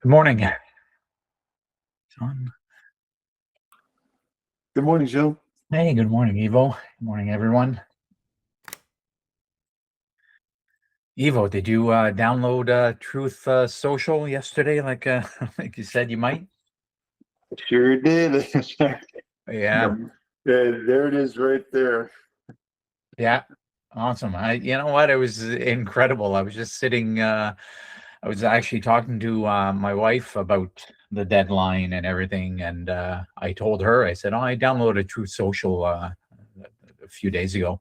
Good morning, John. Good morning, Gilles. Hey, good morning, Evo. Good morning, everyone. Evo, did you download Truth Social yesterday, like like you said you might? Sure did. Yeah, There it is right there. yeah, awesome. You know what? It was incredible. I was just sitting. I was actually talking to my wife about the deadline and everything, and I told her, I said, "Oh, I downloaded Truth Social a few days ago,"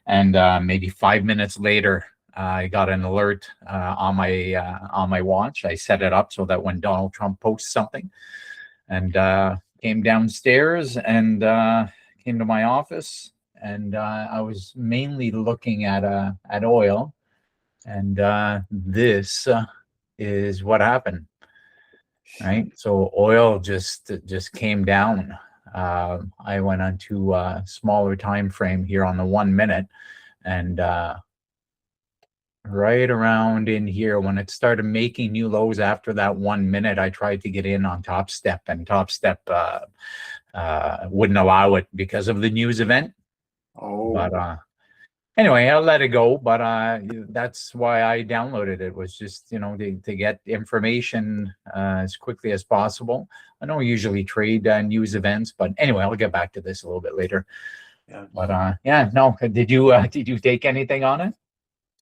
and maybe 5 minutes later, I got an alert on my watch. I set it up so that when Donald Trump posts something, and came downstairs and came to my office, and I was mainly looking at oil, and this is what happened. Right, so oil just came down. I went onto a smaller time frame here on the 1 minute, and right around in here when it started making new lows after that 1 minute, I tried to get in on Top Step, and Top Step wouldn't allow it because of the news event. But Oh, anyway, I'll let it go. But that's why I downloaded it, was just, to get information as quickly as possible. I don't usually trade news events, but anyway, I'll get back to this a little bit later. yeah. But yeah, no, did you take anything on it?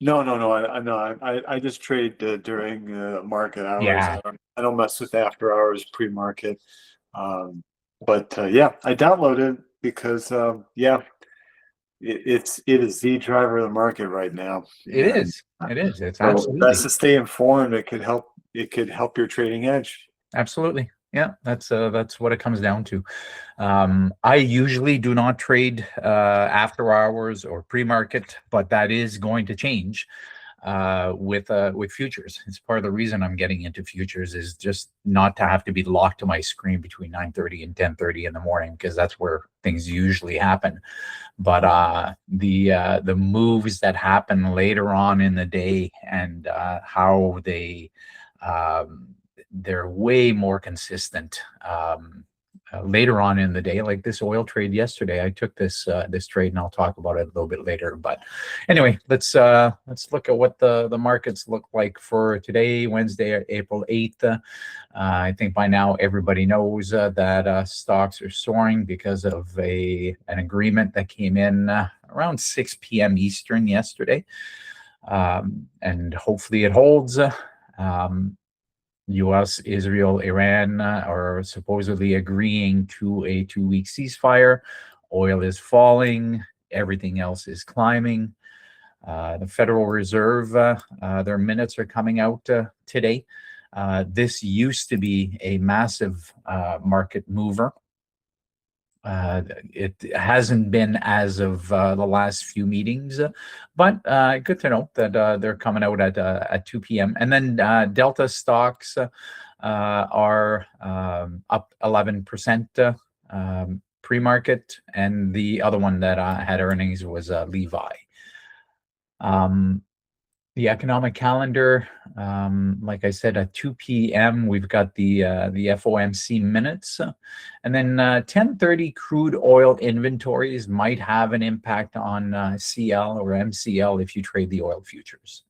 No. I just trade during market hours. Yeah, I don't mess with after hours pre-market. Um, but yeah, I downloaded because yeah, it is the driver of the market right now. it And is. It is. It's so best absolutely. to stay informed. It could help your trading edge. Absolutely. Yeah, that's what it comes down to. I usually do not trade after hours or pre-market, but that is going to change with futures. It's part of the reason I'm getting into futures, is just not to have to be locked to my screen between 9:30 and 10:30 in the morning, because that's where things usually happen. But the moves that happen later on in the day, and how they're way more consistent later on in the day, like this oil trade yesterday. I took this trade, and I'll talk about it a little bit later. But anyway, let's look at what the markets look like for today, Wednesday, April 8th. I think by now everybody knows that stocks are soaring because of an agreement that came in around 6 p.m. Eastern yesterday, and hopefully it holds. U.S., Israel, Iran are supposedly agreeing to a 2-week ceasefire. Oil is falling. Everything else is climbing. The Federal Reserve, their minutes are coming out today. This used to be a massive market mover. It hasn't been as of the last few meetings, but good to know that they're coming out at 2 p.m. And then Delta stocks are up 11% pre-market, and the other one that had earnings was Levi. The economic calendar, like I said, at 2 p.m., we've got the FOMC minutes. And then 10:30 crude oil inventories might have an impact on CL or MCL if you trade the oil futures.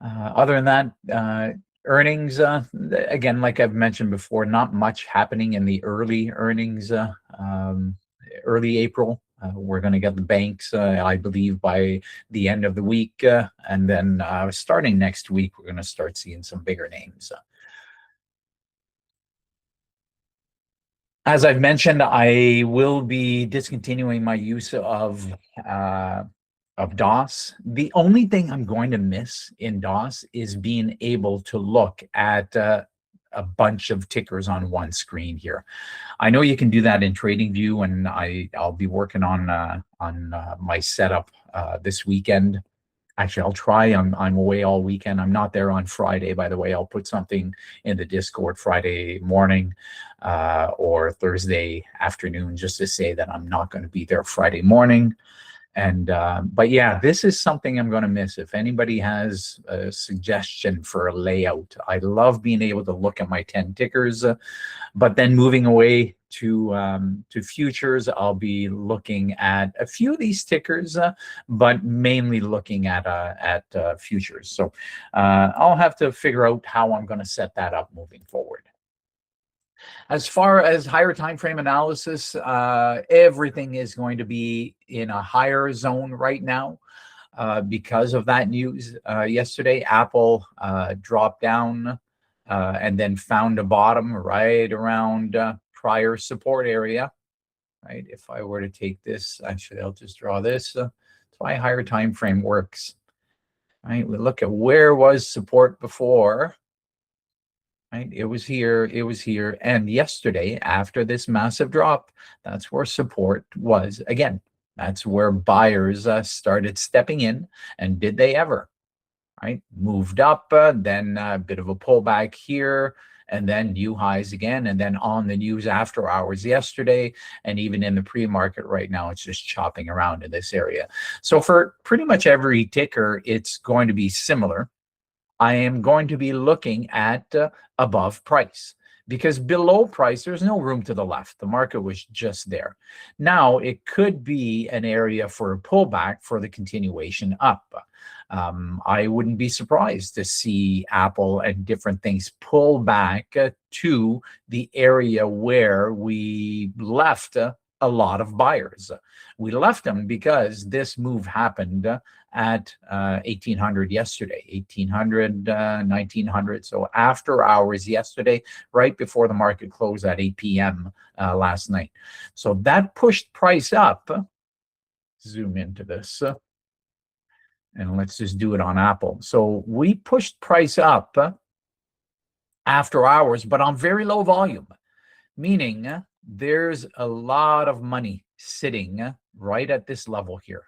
Other than that, earnings, again, like I've mentioned before, not much happening in the early earnings, early April. We're going to get the banks, I believe, by the end of the week. And then starting next week, we're going to start seeing some bigger names. As I've mentioned, I will be discontinuing my use of DOS. The only thing I'm going to miss in DOS is being able to look at a bunch of tickers on one screen here. I know you can do that in TradingView, and I'll be working on my setup this weekend. Actually, I'll try. I'm away all weekend. I'm not there on Friday, by the way. I'll put something in the Discord Friday morning or Thursday afternoon, just to say that I'm not going to be there Friday morning. And but yeah, this is something I'm going to miss. If anybody has a suggestion for a layout, I love being able to look at my 10 tickers, but then moving away to futures, I'll be looking at a few of these tickers, but mainly looking at futures. So I'll have to figure out how I'm going to set that up moving forward. As far as higher time frame analysis, everything is going to be in a higher zone right now because of that news yesterday. Apple dropped down and then found a bottom right around prior support area. Right. If I were to take this, actually, I'll just draw this. That's why higher time frame works. Right. We look at where was support before. Right, it was here, and yesterday, after this massive drop, that's where support was again. That's where buyers started stepping in, and did they ever? Right, moved up, then a bit of a pullback here, and then new highs again, and then on the news after hours yesterday, and even in the pre-market right now, it's just chopping around in this area. So for pretty much every ticker, it's going to be similar. I am going to be looking at above price, because below price, there's no room to the left. The market was just there. Now, it could be an area for a pullback for the continuation up. I wouldn't be surprised to see Apple and different things pull back to the area where we left a lot of buyers. We left them because this move happened at 1800 yesterday, 1800, 1900. So after hours yesterday, right before the market closed at 8 p.m. Last night. So that pushed price up. Zoom into this. And let's just do it on Apple. So we pushed price up after hours, but on very low volume, meaning there's a lot of money sitting right at this level here.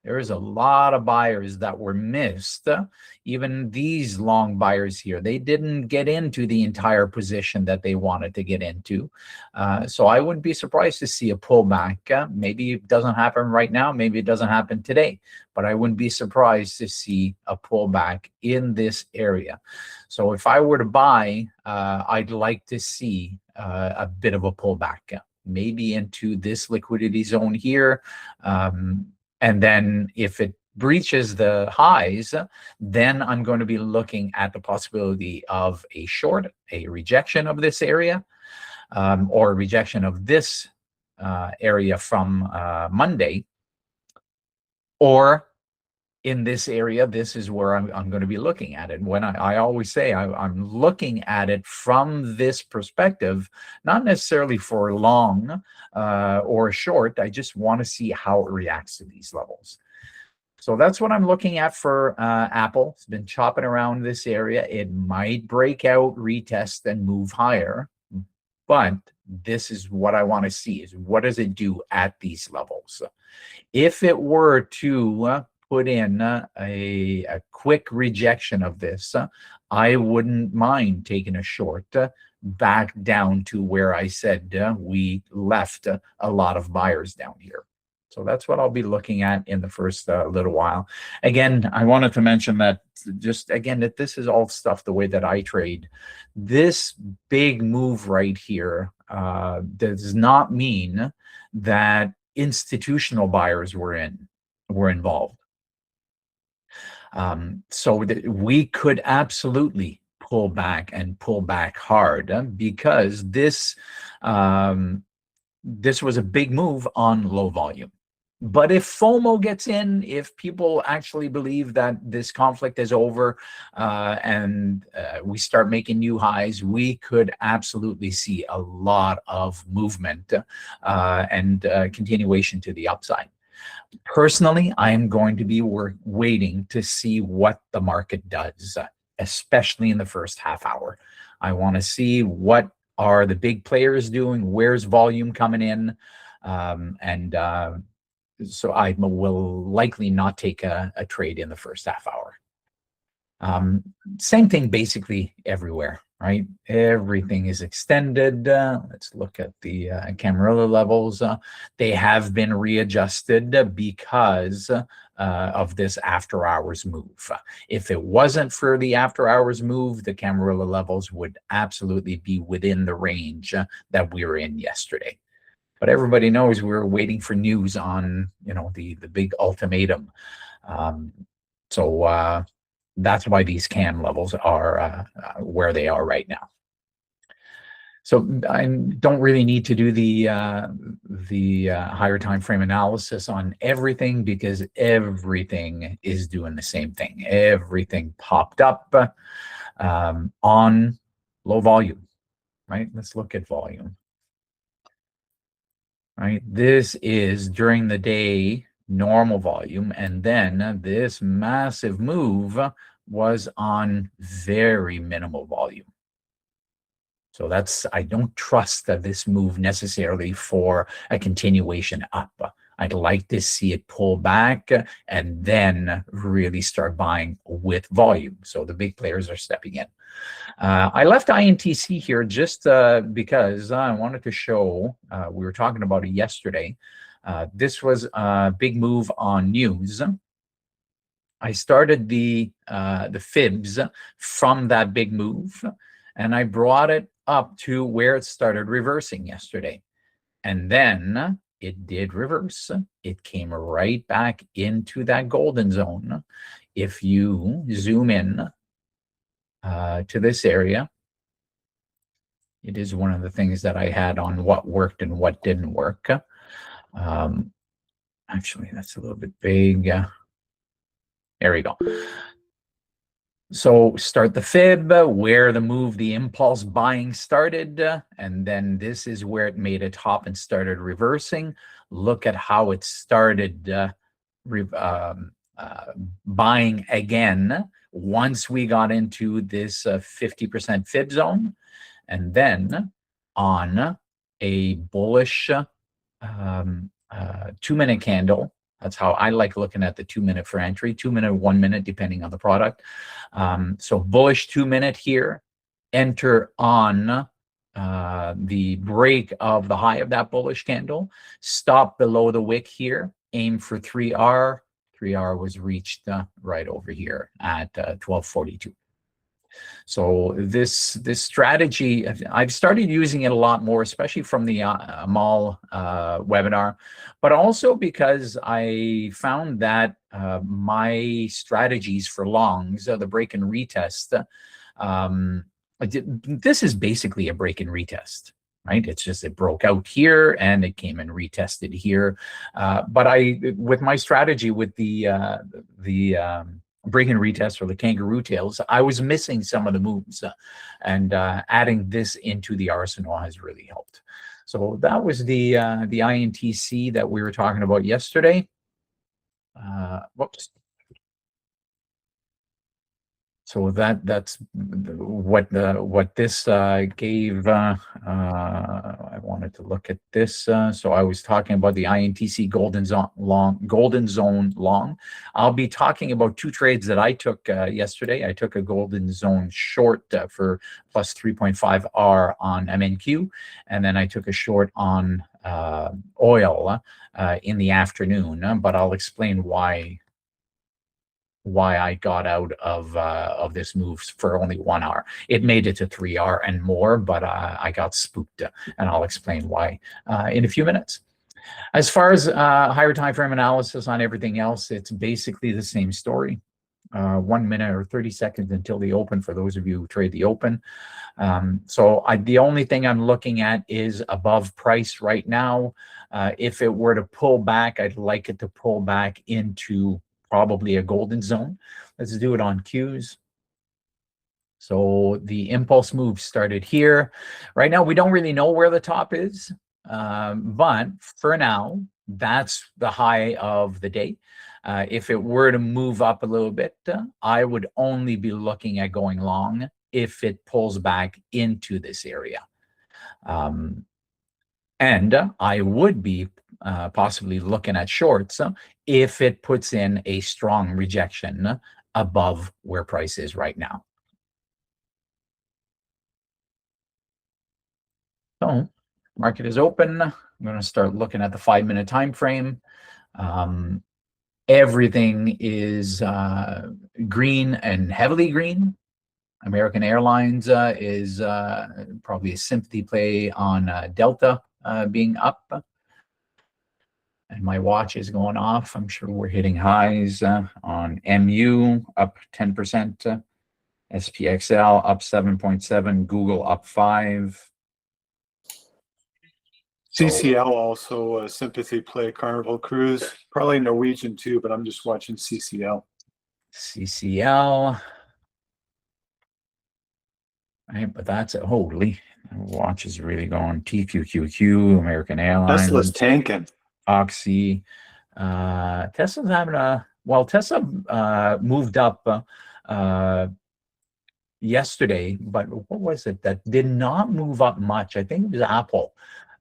There's a lot of buyers that were missed. Even these long buyers here, they didn't get into the entire position that they wanted to get into. So I wouldn't be surprised to see a pullback. Maybe it doesn't happen right now. Maybe it doesn't happen today. But I wouldn't be surprised to see a pullback in this area. So if I were to buy, I'd like to see a bit of a pullback, maybe into this liquidity zone here. And then if it breaches the highs, then I'm going to be looking at the possibility of a short, a rejection of this area, or a rejection of this area from Monday. Or in this area, this is where I'm going to be looking at it. When I always say I'm looking at it from this perspective, not necessarily for long or short. I just want to see how it reacts to these levels. So that's what I'm looking at for Apple. It's been chopping around this area. It might break out, retest, and move higher. But this is what I want to see, is what does it do at these levels? If it were to put in a quick rejection of this, I wouldn't mind taking a short back down to where I said we left a lot of buyers down here. So that's what I'll be looking at in the first little while. Again, I wanted to mention that just again, that this is all stuff the way that I trade. This big move right here does not mean that institutional buyers were involved. So that we could absolutely pull back and pull back hard because this was a big move on low volume. But if FOMO gets in, if people actually believe that this conflict is over and we start making new highs, we could absolutely see a lot of movement and continuation to the upside. Personally, I am going to be waiting to see what the market does, especially in the first half hour. I want to see what are the big players doing, where's volume coming in, so I will likely not take a trade in the first half hour. Same thing basically everywhere. right? Everything is extended. Let's look at the Camarilla levels. They have been readjusted because of this after hours move. If it wasn't for the after hours move, the Camarilla levels would absolutely be within the range that we were in yesterday. But everybody knows we're waiting for news on, the big ultimatum. Um, so that's why these CAM levels are where they are right now. So I don't really need to do the higher time frame analysis on everything, because everything is doing the same thing. Everything popped up on low volume, right? Let's look at volume. Right, this is during the day normal volume, and then this massive move was on very minimal volume. So I don't trust that this move necessarily for a continuation up. I'd like to see it pull back and then really start buying with volume. So the big players are stepping in. I left INTC here just because I wanted to show, we were talking about it yesterday. This was a big move on news. I started the fibs from that big move, and I brought it up to where it started reversing yesterday. And then it did reverse. It came right back into that golden zone. If you zoom in to this area, it is one of the things that I had on what worked and what didn't work. Actually, that's a little bit big. There we go. So start the fib, where the impulse buying started, and then this is where it made a top and started reversing. Look at how it started buying again once we got into this 50% fib zone, and then on a bullish 2-minute candle. That's how I like looking at the 2-minute for entry, 2-minute, 1 minute, depending on the product. So bullish 2-minute here, enter on the break of the high of that bullish candle, stop below the wick here, aim for 3R. 3R was reached right over here at 1242. So this strategy, I've started using it a lot more, especially from the Amal webinar, but also because I found that my strategies for longs, the break and retest, this is basically a break and retest. Right? It's just it broke out here and it came and retested here. But with my strategy with the break and retest or the kangaroo tails, I was missing some of the moves, and adding this into the arsenal has really helped. So that was the INTC that we were talking about yesterday. Whoops. So that's what this gave. I wanted to look at this. So I was talking about the INTC golden zone long. I'll be talking about two trades that I took yesterday. I took a golden zone short for plus 3.5 R on MNQ, and then I took a short on oil in the afternoon. But I'll explain why I got out of this move for only 1 hour. It made it to 3R and more, but I got spooked, and I'll explain why in a few minutes. As far as higher time frame analysis on everything else, it's basically the same story. 1 minute or 30 seconds until the open for those of you who trade the open. So the only thing I'm looking at is above price right now. If it were to pull back, I'd like it to pull back into probably a golden zone. Let's do it on Qs. So the impulse move started here. Right now, we don't really know where the top is, but for now, that's the high of the day. If it were to move up a little bit, I would only be looking at going long if it pulls back into this area. And I would be possibly looking at shorts if it puts in a strong rejection above where price is right now. So market is open. I'm going to start looking at the 5-minute time frame. Everything is green and heavily green. American Airlines is probably a sympathy play on Delta being up. And my watch is going off. I'm sure we're hitting highs on MU up 10%, SPXL up 7.7, Google up 5. CCL also a sympathy play, Carnival Cruise, probably Norwegian too, but I'm just watching CCL. CCL. Right, but that's it. Holy, watch is really going. TQQQ, American Airlines. Tesla's tanking. Oxy. Tesla's having a, well, Tesla moved up yesterday, but what was it that did not move up much? I think it was Apple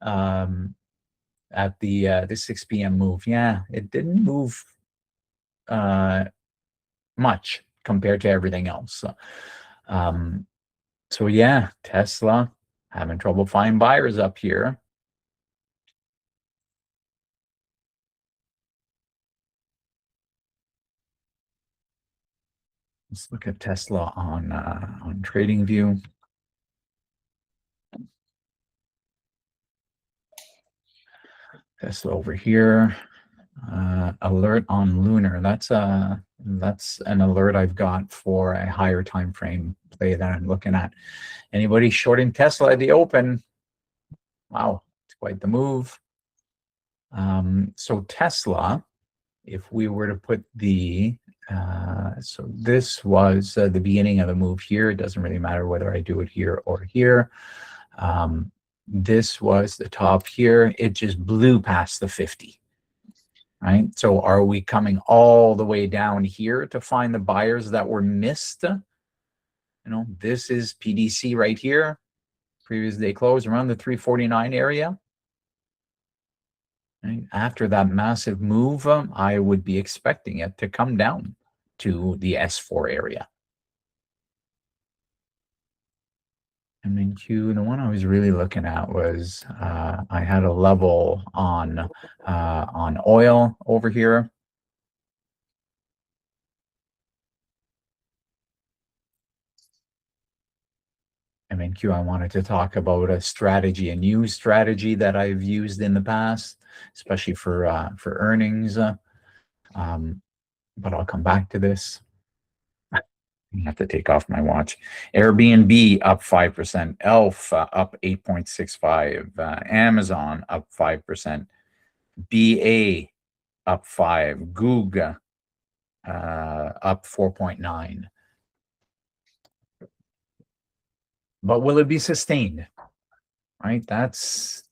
at the 6 p.m. move. Yeah, it didn't move much compared to everything else. So yeah, Tesla having trouble finding buyers up here. Let's look at Tesla on TradingView. Tesla over here. Alert on Lunar. That's an alert I've got for a higher time frame play that I'm looking at. Anybody shorting Tesla at the open? Wow, it's quite the move. So Tesla, if we were to put the so this was the beginning of the move here. It doesn't really matter whether I do it here or here. This was the top here. It just blew past the 50. Right? So are we coming all the way down here to find the buyers that were missed? You know, this is PDC right here. Previous day close around the 349 area. Right? After that massive move, I would be expecting it to come down to the S4 area. MNQ, the one I was really looking at was I had a level on oil over here. MNQ, I wanted to talk about a strategy, a new strategy that I've used in the past, especially for earnings. But I'll come back to this. I have to take off my watch. Airbnb up 5%, Elf up 8.65, Amazon up 5%, BA up 5, Google up 4.9. But will it be sustained? Right? That's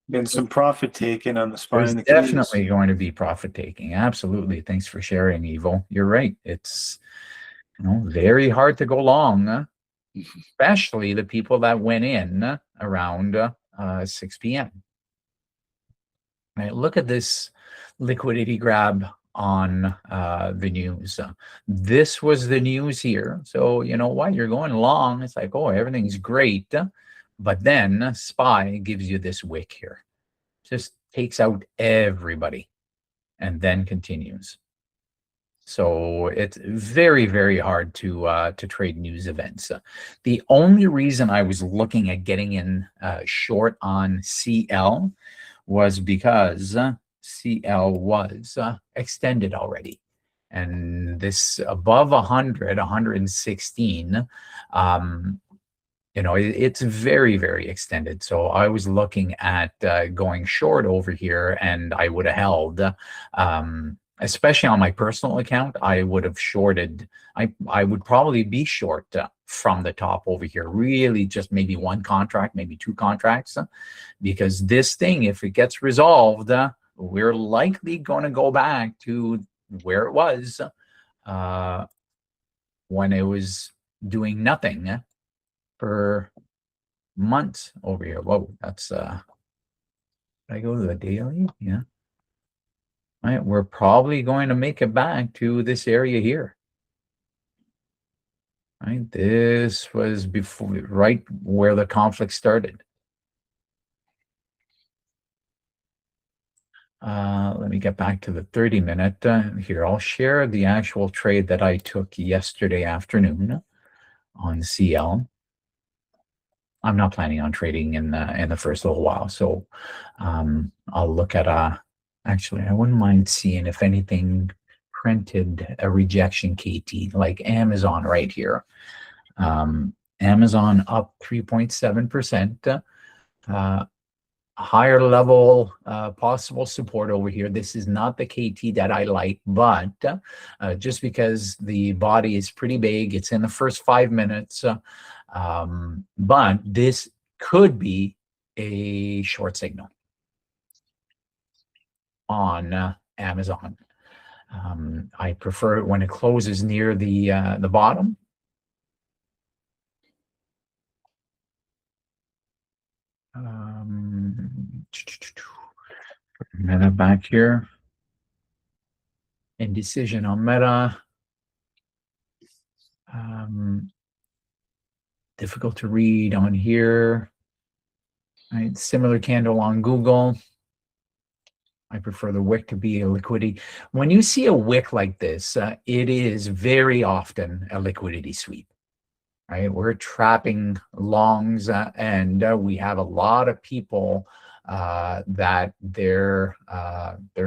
Been some profit taken on the spine there's of the definitely keys. going to be profit taking. Absolutely. Thanks for sharing, Evil. You're right. It's very hard to go long, especially the people that went in around 6 p.m. Right, look at this liquidity grab on the news. This was the news here. So you know what? You're going long. It's like, oh, everything's great. But then SPY gives you this wick here. Just takes out everybody and then continues. So it's very, very hard to trade news events. The only reason I was looking at getting in short on CL was because CL was extended already. And this above 100, 116, it's very, very extended. So I was looking at going short over here, and I would have held, especially on my personal account, I would have shorted. I would probably be short from the top over here, really just maybe one contract, maybe two contracts, because this thing, if it gets resolved, we're likely going to go back to where it was when it was doing nothing for months over here. Whoa, that's did I go to the daily? Yeah. All right, we're probably going to make it back to this area here. right? This was before, right where the conflict started. Let me get back to the 30-minute here. I'll share the actual trade that I took yesterday afternoon on CL. I'm not planning on trading in the first little while, so I'll look at actually, I wouldn't mind seeing if anything printed a rejection KT like Amazon right here. Amazon up 3.7%. Higher level possible support over here. This is not the KT that I like, but just because the body is pretty big, it's in the first 5 minutes, but this could be a short signal on Amazon. I prefer it when it closes near the bottom. Meta back here. Indecision on Meta. Difficult to read on here. Right, similar candle on Google. I prefer the wick to be a liquidity. When you see a wick like this, it is very often a liquidity sweep. Right, we're trapping longs, and we have a lot of people that their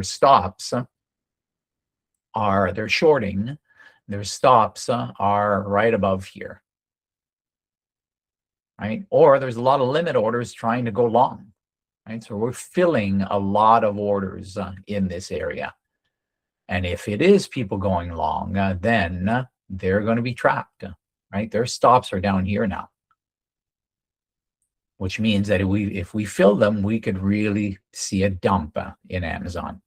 stops are they're shorting. Their stops are right above here. Right, or there's a lot of limit orders trying to go long. Right, so we're filling a lot of orders in this area. And if it is people going long, then they're going to be trapped. Right, their stops are down here now, which means that if we fill them, we could really see a dump in Amazon.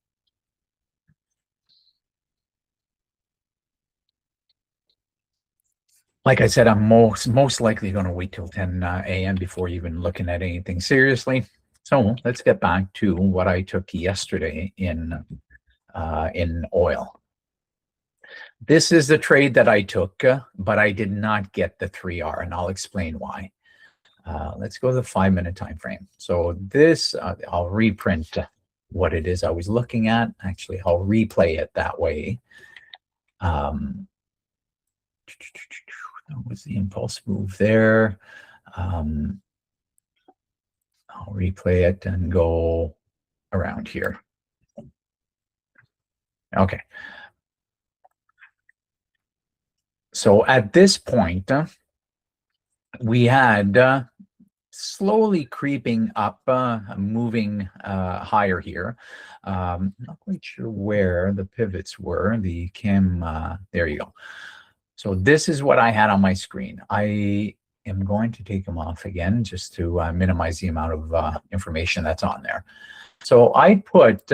Like I said, I'm most likely going to wait till 10 a.m. before even looking at anything seriously. So let's get back to what I took yesterday in oil. This is the trade that I took, but I did not get the 3R, and I'll explain why. Let's go to the 5-minute time frame. So this, I'll reprint what it is I was looking at. Actually, I'll replay it that way. That was the impulse move there. I'll replay it and go around here. Okay. So at this point, we had slowly creeping up, moving higher here. Not quite sure where the pivots were. The cam, there you go. So this is what I had on my screen. I am going to take them off again just to minimize the amount of information that's on there. So I put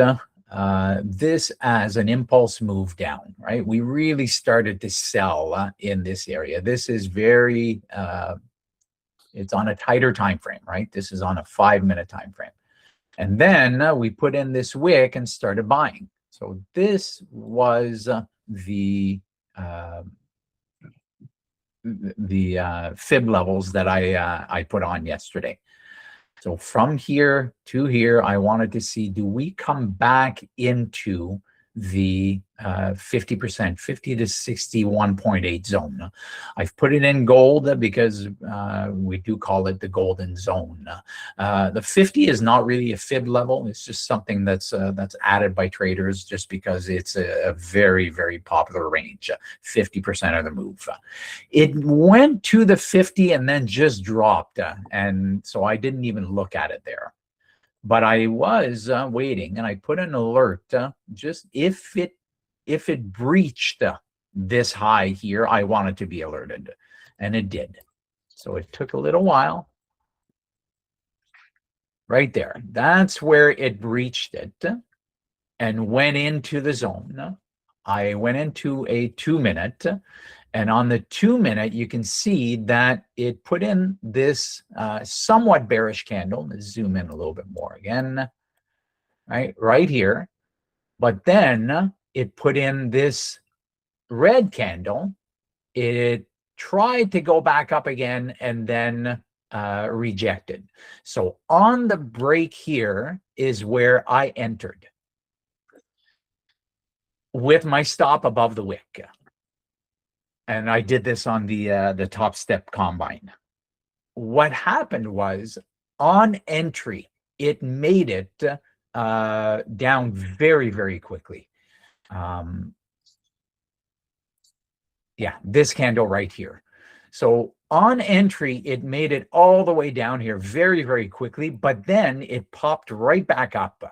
this as an impulse move down, right? We really started to sell in this area. This is very, it's on a tighter time frame, right? This is on a 5-minute time frame. And then we put in this wick and started buying. So this was the fib levels that I put on yesterday. So from here to here, I wanted to see, do we come back into the 50%, 50 to 61.8 zone? I've put it in gold because we do call it the golden zone. The 50 is not really a fib level. It's just something that's added by traders just because it's a very, very popular range, 50% of the move. It went to the 50 and then just dropped. And so I didn't even look at it there. But I was waiting, and I put an alert just if it breached this high here, I wanted to be alerted, and it did. So it took a little while. Right there, that's where it breached it and went into the zone. I went into a 2-minute, and on the 2-minute, you can see that it put in this somewhat bearish candle. Let's zoom in a little bit more again, right here. But then it put in this red candle. It tried to go back up again, and then rejected. So on the break here is where I entered with my stop above the wick. And I did this on the Top Step combine. What happened was, on entry, it made it down very, very quickly. Yeah, this candle right here. So on entry, it made it all the way down here very, very quickly, but then it popped right back up.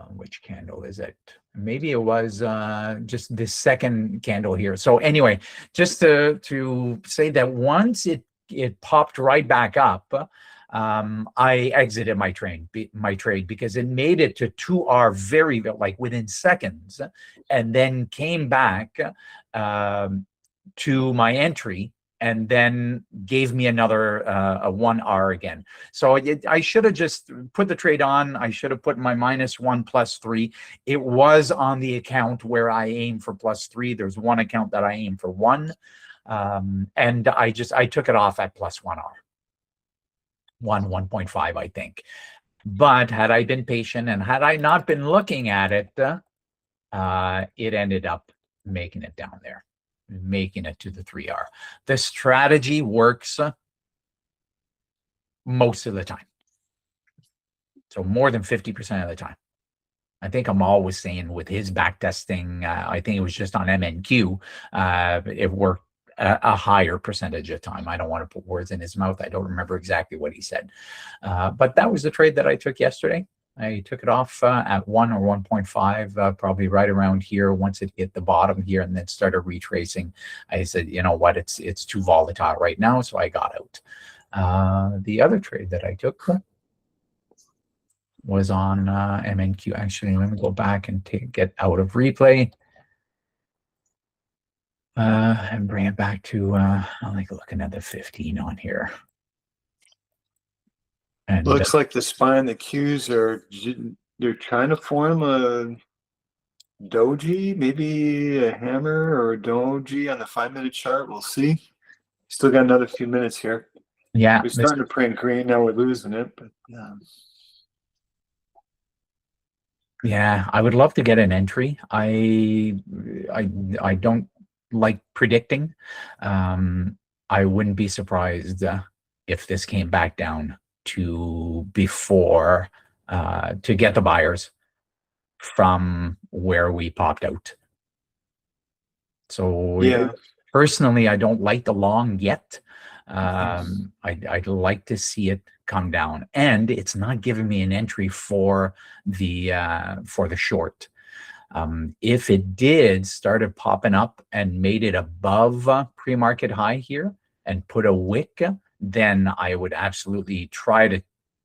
Which candle is it? Maybe it was just this second candle here. So anyway, just to say that once it popped right back up, I exited my trade because it made it to 2R very, like within seconds, and then came back to my entry, and then gave me another a 1R again. So I should have just put the trade on. I should have put my -1 +3. It was on the account where I aim for +3. There's one account that I aim for 1. And I took it off at +1R. 1.5, I think. But had I been patient and had I not been looking at it, it ended up making it down there, making it to the 3R. The strategy works most of the time. So more than 50% of the time. I think I'm always saying with his back testing, I think it was just on MNQ, it worked a higher percentage of time. I don't want to put words in his mouth. I don't remember exactly what he said. But that was the trade that I took yesterday. I took it off at 1 or 1.5, probably right around here. Once it hit the bottom here and then started retracing, I said, you know what, it's too volatile right now, so I got out. The other trade that I took was on MNQ. Actually, let me go back and get out of replay and bring it back to, I like looking at the 15 on here. And looks like the spine, the Qs they're trying to form a doji, maybe a hammer or a doji on the 5-minute chart. We'll see. Still got another few minutes here. Yeah, we're starting to print green. Now we're losing it, but yeah, I would love to get an entry. I don't like predicting. I wouldn't be surprised if this came back down to before to get the buyers from where we popped out. So yeah, personally, I don't like the long yet. I'd like to see it come down, and it's not giving me an entry for the short. If it did started popping up and made it above pre-market high here and put a wick, then I would absolutely try to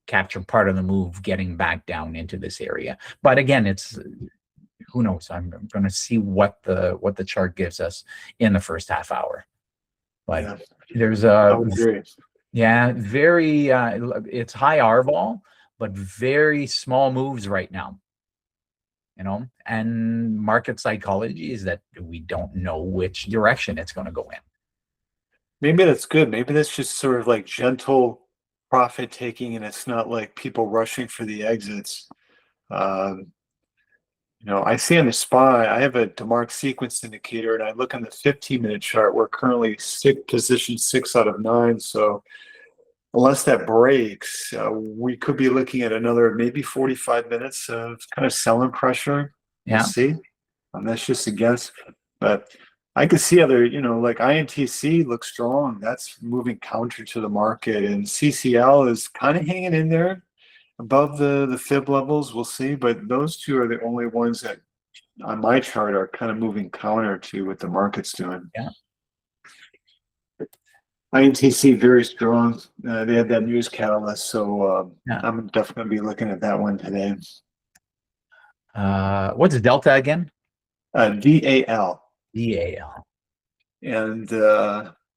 capture part of the move getting back down into this area. But again, it's who knows. I'm going to see what the chart gives us in the first half hour. But yeah, there's very it's high R vol, but very small moves right now. You know, and market psychology is that we don't know which direction it's going to go in. Maybe that's good. Maybe that's just sort of like gentle profit taking, and it's not like people rushing for the exits. You know, I see on the SPY, I have a DeMark sequence indicator, and I look on the 15-minute chart. We're currently position 6 out of 9. So unless that breaks, we could be looking at another maybe 45 minutes of kind of selling pressure. Yeah. We'll see. That's just a guess. But I could see other, you know, like INTC looks strong. That's moving counter to the market. And CCL is kind of hanging in there above the fib levels. We'll see. But those two are the only ones that on my chart are kind of moving counter to what the market's doing. Yeah. INTC very strong. They had that news catalyst, so I'm definitely going to be looking at that one today. What's Delta again? DAL. DAL. And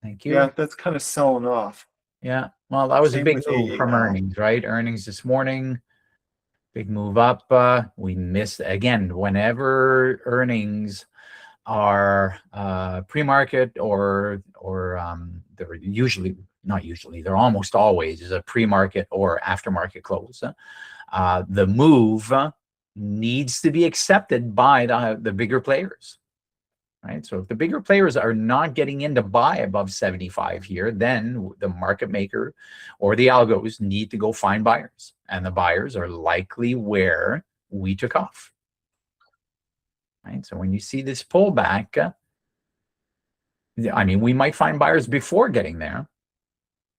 thank you. Yeah, that's kind of selling off. Yeah, well, that was a big move from earnings, right? Earnings this morning, big move up. We missed again. Whenever earnings are pre-market or they're usually, not usually, they're almost always a pre-market or aftermarket close. The move needs to be accepted by the bigger players, right? So if the bigger players are not getting in to buy above 75 here, then the market maker or the algos need to go find buyers, and the buyers are likely where we took off. Right? So when you see this pullback, I mean, we might find buyers before getting there,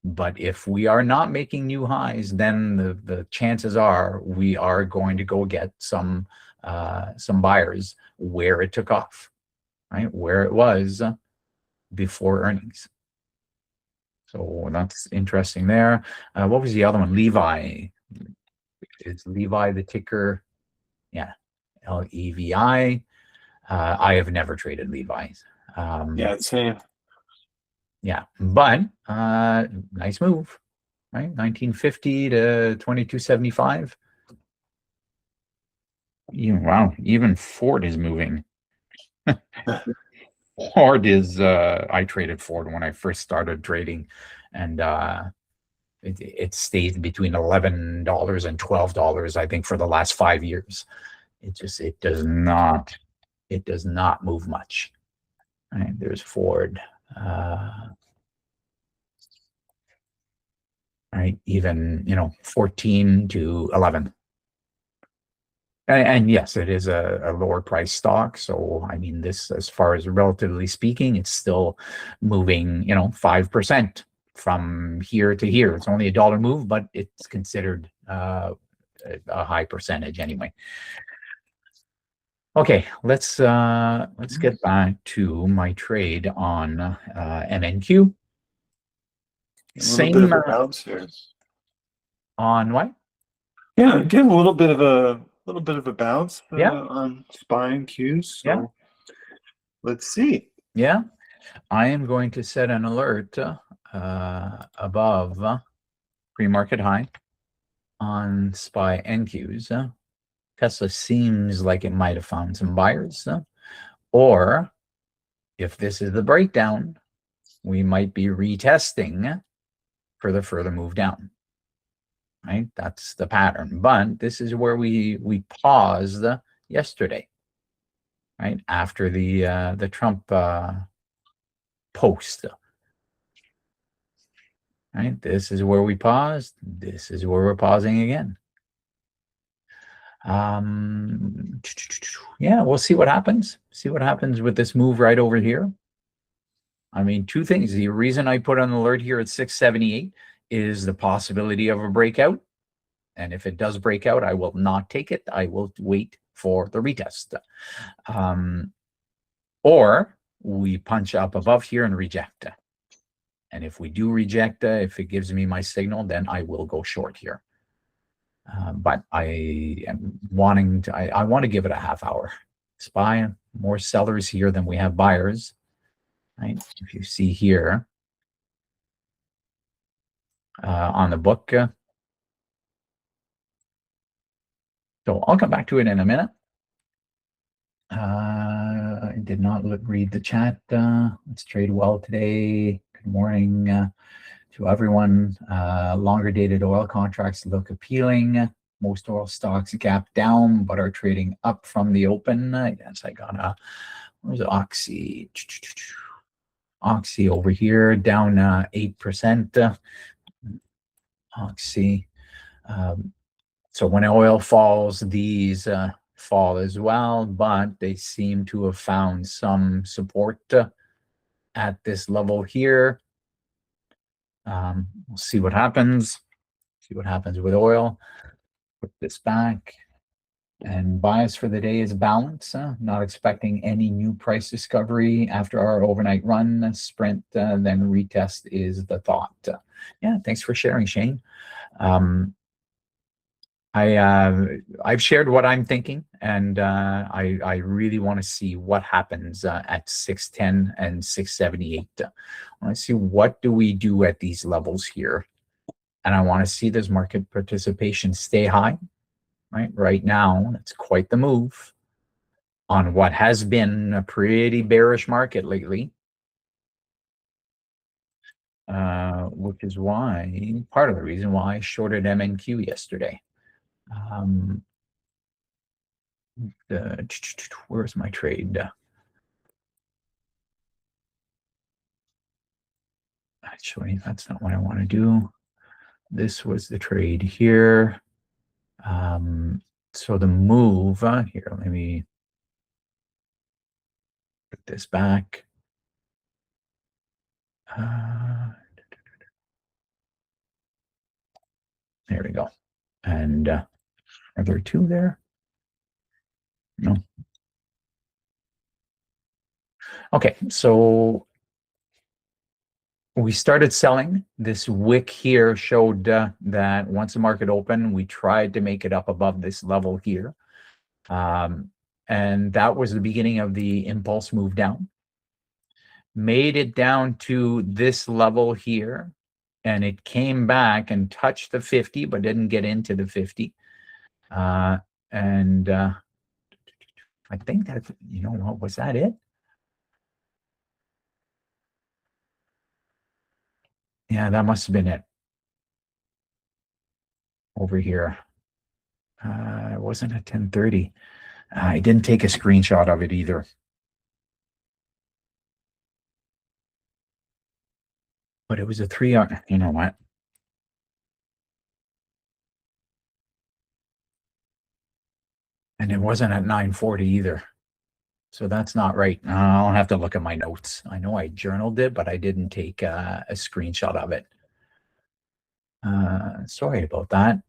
but if we are not making new highs, then the chances are we are going to go get some buyers where it took off, right? Where it was before earnings. So that's interesting there. What was the other one? Levi. Is Levi the ticker? Yeah, LEVI. I have never traded Levi's. Yeah, same. Yeah, but nice move, right? 1950 to 2275. Wow, even Ford is moving. Ford is, I traded Ford when I first started trading, and it stayed between $11 and $12, I think, for the last 5 years. It does not move much. Right, there's Ford. Right, even 14 to 11. And yes, it is a lower price stock. So, I mean, this, as far as relatively speaking, it's still moving, 5% from here to here. It's only $1 move, but it's considered a high percentage anyway. Okay, let's get back to my trade on MNQ. A little bit of a bounce here. On what? Yeah, again, a little bit of a bounce Yeah. on SPY and Qs. So Yeah. let's see. Yeah, I am going to set an alert above pre-market high on SPY NQs. Tesla seems like it might have found some buyers, or if this is the breakdown, we might be retesting for the further move down. Right, that's the pattern. But this is where we paused yesterday, right after the Trump post. Right, this is where we paused. This is where we're pausing again. Yeah, we'll see what happens. See what happens with this move right over here. I mean, two things. The reason I put an alert here at 678 is the possibility of a breakout. And if it does break out, I will not take it. I will wait for the retest. Or we punch up above here and reject. And if we do reject, if it gives me my signal, then I will go short here. But I am wanting to, I want to give it a half hour. SPY, more sellers here than we have buyers. Right? If you see here on the book. So I'll come back to it in a minute. I did not read the chat. Let's trade well today. Good morning to everyone. Longer dated oil contracts look appealing. Most oil stocks gap down, but are trading up from the open. Yes, I got where's Oxy? Oxy over here, down 8%. Oxy. So when oil falls, these fall as well, but they seem to have found some support at this level here. We'll see what happens. See what happens with oil. Put this back. And bias for the day is balance. Not expecting any new price discovery after our overnight run. Sprint, then retest is the thought. Yeah, thanks for sharing, Shane. I've shared what I'm thinking, and I really want to see what happens at 610 and 678. I want to see what do we do at these levels here, and I want to see this market participation stay high. Right now, it's quite the move. on what has been a pretty bearish market lately. Which is why, part of the reason why I shorted MNQ yesterday. Where's my trade? Actually, that's not what I want to do. This was the trade here. So the move here, let me put this back. There we go. And are there two there? No. Okay, so we started selling. This wick here showed that once the market opened, we tried to make it up above this level here. And that was the beginning of the impulse move down. Made it down to this level here, and it came back and touched the 50, but didn't get into the 50. I think that, you know what, was that it? Yeah, that must have been it. Over here. It wasn't at 10:30. I didn't take a screenshot of it either. But it was a 3-hour, you know what? And it wasn't at 9:40 either. So that's not right. I'll have to look at my notes. I know I journaled it, but I didn't take a screenshot of it. Sorry about that.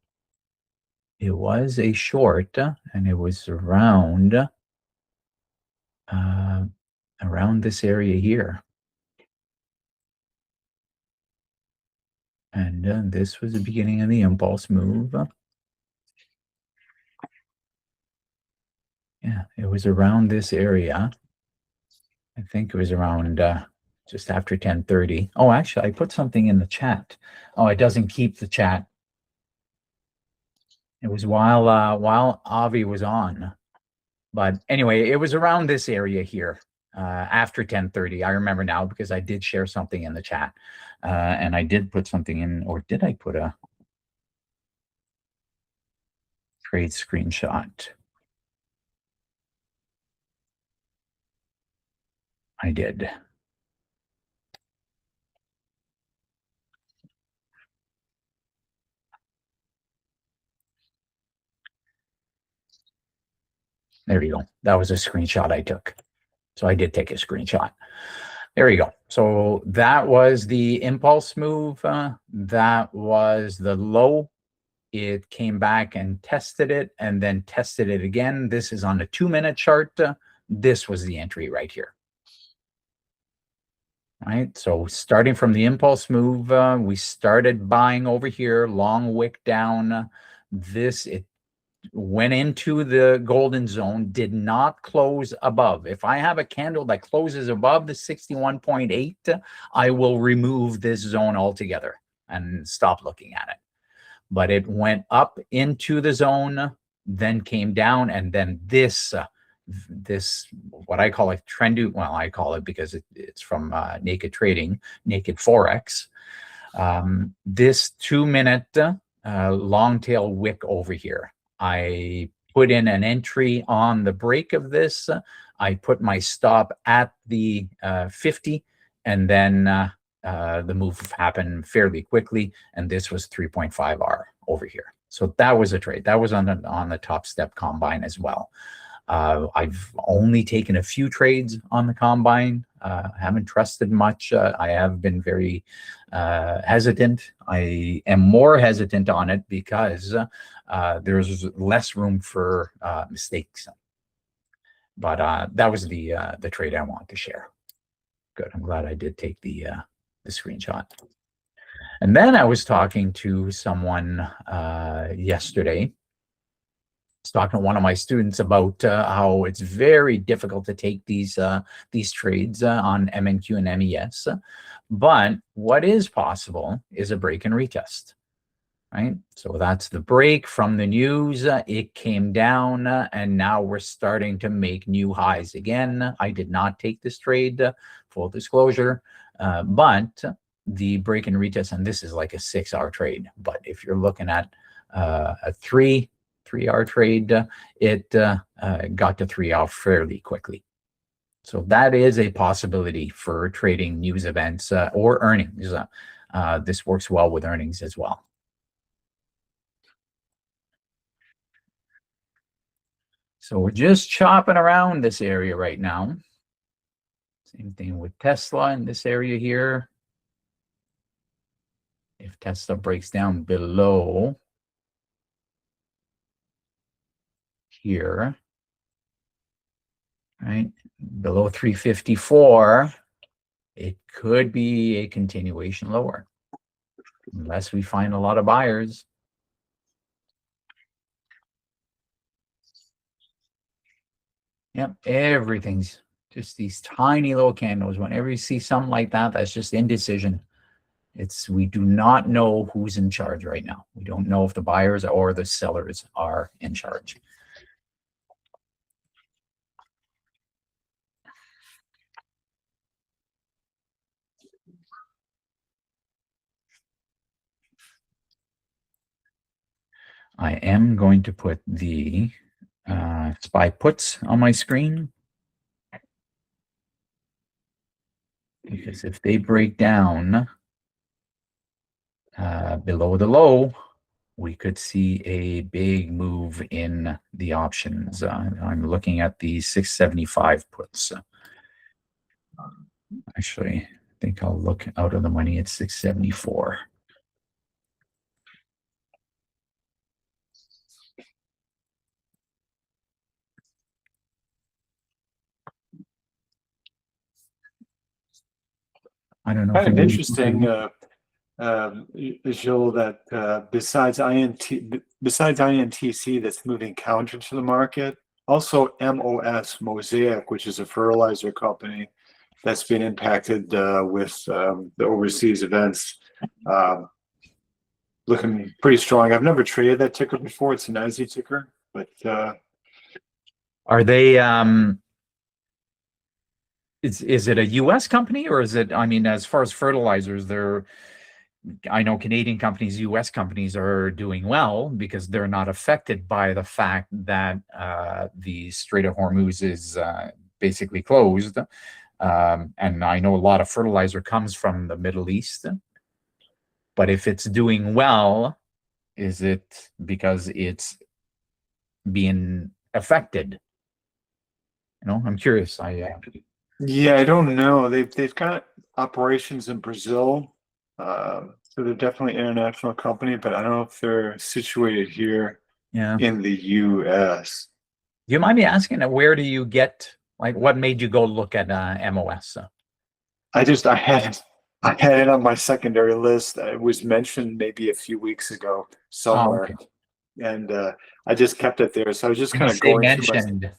It was a short, and it was around this area here. And this was the beginning of the impulse move. Yeah, it was around this area. I think it was around just after 10:30. Oh, actually, I put something in the chat. Oh, it doesn't keep the chat. It was while Avi was on. But anyway, it was around this area here after 10:30. I remember now because I did share something in the chat. And I did put something in, or did I put a trade screenshot? I did. There you go. That was a screenshot I took. So I did take a screenshot. There you go. So that was the impulse move. That was the low. It came back and tested it and then tested it again. This is on the 2-minute chart. This was the entry right here. Right. So starting from the impulse move, we started buying over here, long wick down. It went into the golden zone, did not close above. If I have a candle that closes above the 61.8, I will remove this zone altogether and stop looking at it. But it went up into the zone, then came down, and then this what I call a trendy, well, I call it because it's from Naked Trading, Naked Forex. This 2-minute long tail wick over here. I put in an entry on the break of this. I put my stop at the 50, and then the move happened fairly quickly, and this was 3.5R over here. So that was a trade. That was on the Top Step Combine as well. I've only taken a few trades on the Combine. Haven't trusted much. I have been very hesitant. I am more hesitant on it because there's less room for mistakes. But that was the trade I want to share. Good. I'm glad I did take the screenshot. And then I was talking to someone yesterday. I was talking to one of my students about how it's very difficult to take these trades on MNQ and MES. But what is possible is a break and retest. right? So that's the break from the news. It came down, and now we're starting to make new highs again. I did not take this trade, full disclosure, but the break and retest, and this is like a 6-hour trade. But if you're looking at a 3-hour trade, it got to 3 hour fairly quickly. So that is a possibility for trading news events or earnings. This works well with earnings as well. So we're just chopping around this area right now. Same thing with Tesla in this area here. If Tesla breaks down below here, right, below 354, it could be a continuation lower, unless we find a lot of buyers. Yep, everything's just these tiny little candles. Whenever you see something like that, that's just indecision. We do not know who's in charge right now. We don't know if the buyers or the sellers are in charge. I am going to put the SPY puts on my screen, because if they break down below the low, we could see a big move in the options. I'm looking at the 675 puts. Actually, I think I'll look out of the money at 674. I don't know. Kind of interesting, Gilles, that besides INTC that's moving counter to the market, also MOS, Mosaic, which is a fertilizer company that's been impacted with the overseas events, looking pretty strong. I've never traded that ticker before. It's an NYSE ticker, but are they is it a US company, or is it, I mean, as far as fertilizers, I know Canadian companies, US companies are doing well because they're not affected by the fact that the Strait of Hormuz is basically closed. And I know a lot of fertilizer comes from the Middle East. But if it's doing well, is it because it's being affected? You know, I'm curious. yeah, I don't know. They've got operations in Brazil, so they're definitely an international company, but I don't know if they're situated here in the U.S. Do you mind me asking, where do you get, like, what made you go look at MOS? I had it on my secondary list. It was mentioned maybe a few weeks ago somewhere, and I just kept it there. So I was just kind of going mentioned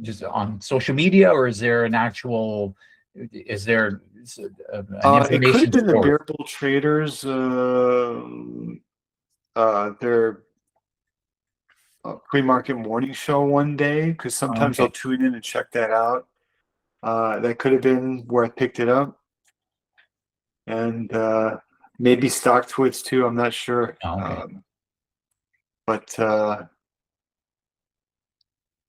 just on social media, or is there an actual? Is there an information? It could have been the Bear Bull Traders. Their pre-market morning show one day, because sometimes I'll tune in and check that out. That could have been where I picked it up, and maybe StockTwits too. I'm not sure. But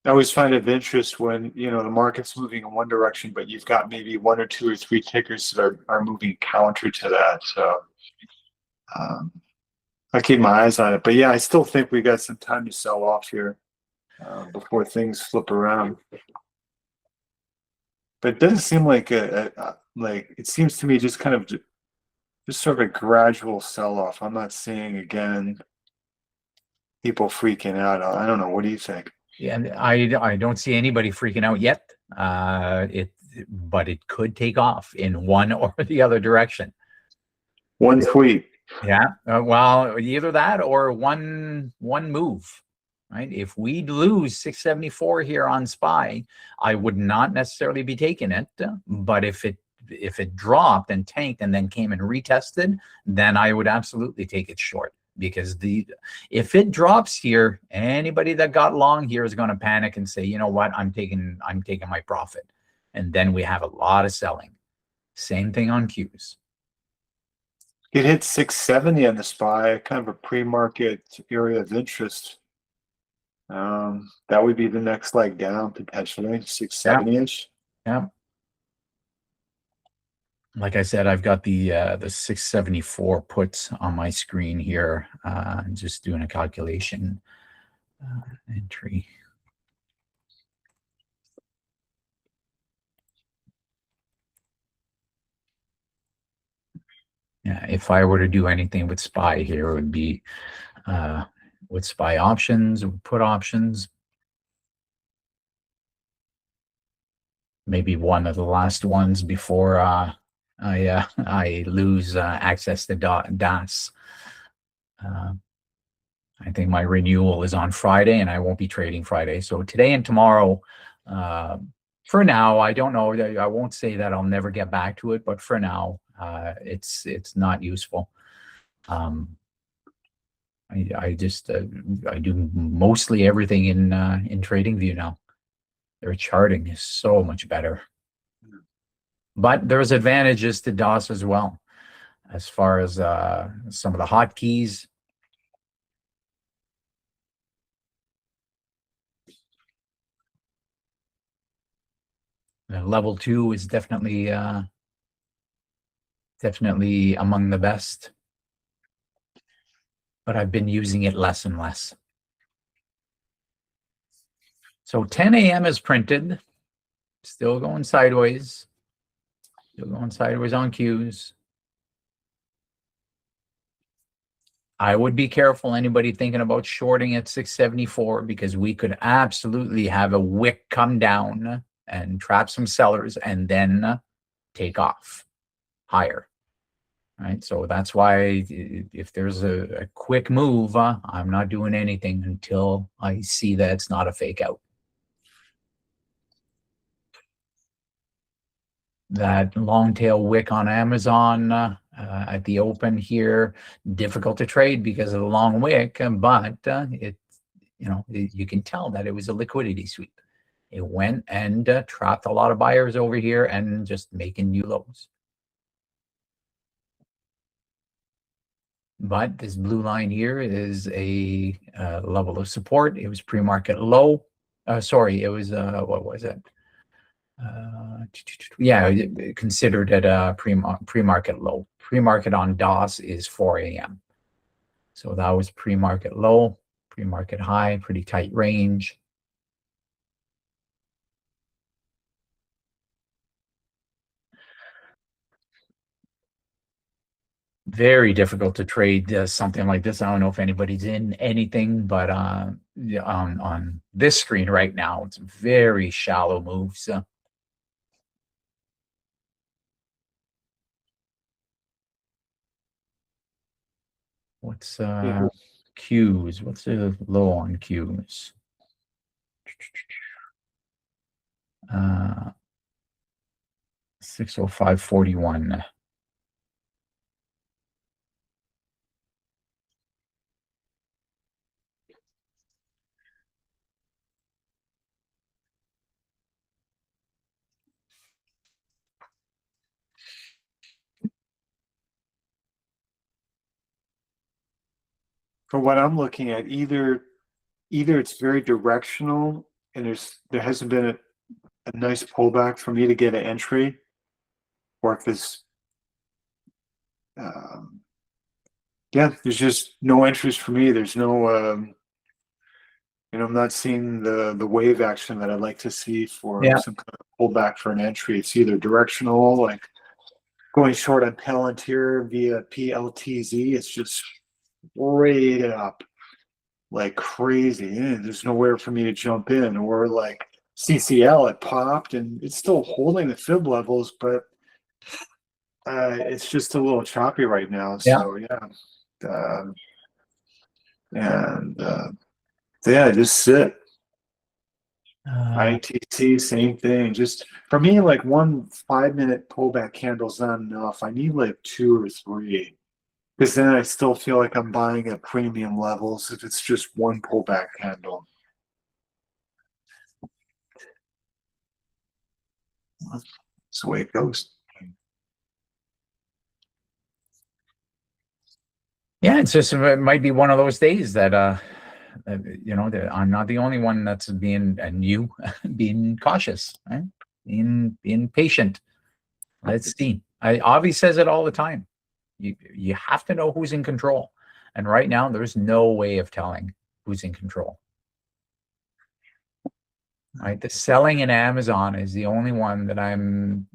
I always find it of interest when, you know, the market's moving in one direction, but you've got maybe 1 or 2 or 3 tickers that are moving counter to that. So I keep my eyes on it. But yeah, I still think we got some time to sell off here before things flip around. But it doesn't seem like it seems to me just kind of just sort of a gradual sell-off. I'm not seeing, again, people freaking out. I don't know. What do you think? Yeah, I don't see anybody freaking out yet. But it could take off in one or the other direction. One tweet. Yeah. Well, either that or one move, right? If we lose 674 here on SPY, I would not necessarily be taking it. But if it dropped and tanked and then came and retested, then I would absolutely take it short. because if it drops here, anybody that got long here is going to panic and say, you know what, I'm taking my profit. And then we have a lot of selling. Same thing on Qs. It hit 670 on the SPY, kind of a pre-market area of interest. That would be the next leg down potentially, 670-ish. Yeah. Like I said, I've got the 674 puts on my screen here. Just doing a calculation. Entry. Yeah, if I were to do anything with SPY here, it would be with SPY options, put options. Maybe one of the last ones before I lose access to DAS. I think my renewal is on Friday, and I won't be trading Friday. So today and tomorrow, for now, I don't know. I won't say that I'll never get back to it, but for now, it's not useful. I do mostly everything in TradingView now. Their charting is so much better. But there's advantages to DOS as well, as far as some of the hotkeys. Level 2 is definitely among the best, but I've been using it less and less. So 10 a.m. is printed, still going sideways. Still going sideways on Qs. I would be careful, anybody thinking about shorting at 674, because we could absolutely have a wick come down and trap some sellers and then take off higher. Right? So that's why if there's a quick move, I'm not doing anything until I see that it's not a fake out. That long tail wick on Amazon at the open here, difficult to trade because of the long wick, but you can tell that it was a liquidity sweep. It went and trapped a lot of buyers over here and just making new lows. But this blue line here is a level of support. It was pre-market low. Sorry, it was what was it? Yeah, considered at a pre-market low. Pre-market on DOS is 4 a.m. So that was pre-market low, pre-market high, pretty tight range. Very difficult to trade something like this. I don't know if anybody's in anything, but on this screen right now, it's very shallow moves. What's Qs? What's the low on Qs? 605.41. For what I'm looking at, either it's very directional and there hasn't been a nice pullback for me to get an entry, or if it's there's just no interest for me. There's no I'm not seeing the wave action that I'd like to see for some kind of pullback for an entry. It's either directional, like going short on Palantir via PLTZ. It's just straight up like crazy. There's nowhere for me to jump in. Or like CCL, it popped and it's still holding the fib levels, but it's just a little choppy right now. So just sit. ITC, same thing. Just for me, like 1 5-minute pullback candle's not enough. I need like 2 or 3. Because then I still feel like I'm buying at premium levels if it's just one pullback candle. That's the way it goes. Yeah, it's just, it might be one of those days that that I'm not the only one that's being, and you being cautious, right? Being patient. Let's see. Avi says it all the time. You have to know who's in control, and right now there's no way of telling who's in control. Right, the selling in Amazon is the only one that I'm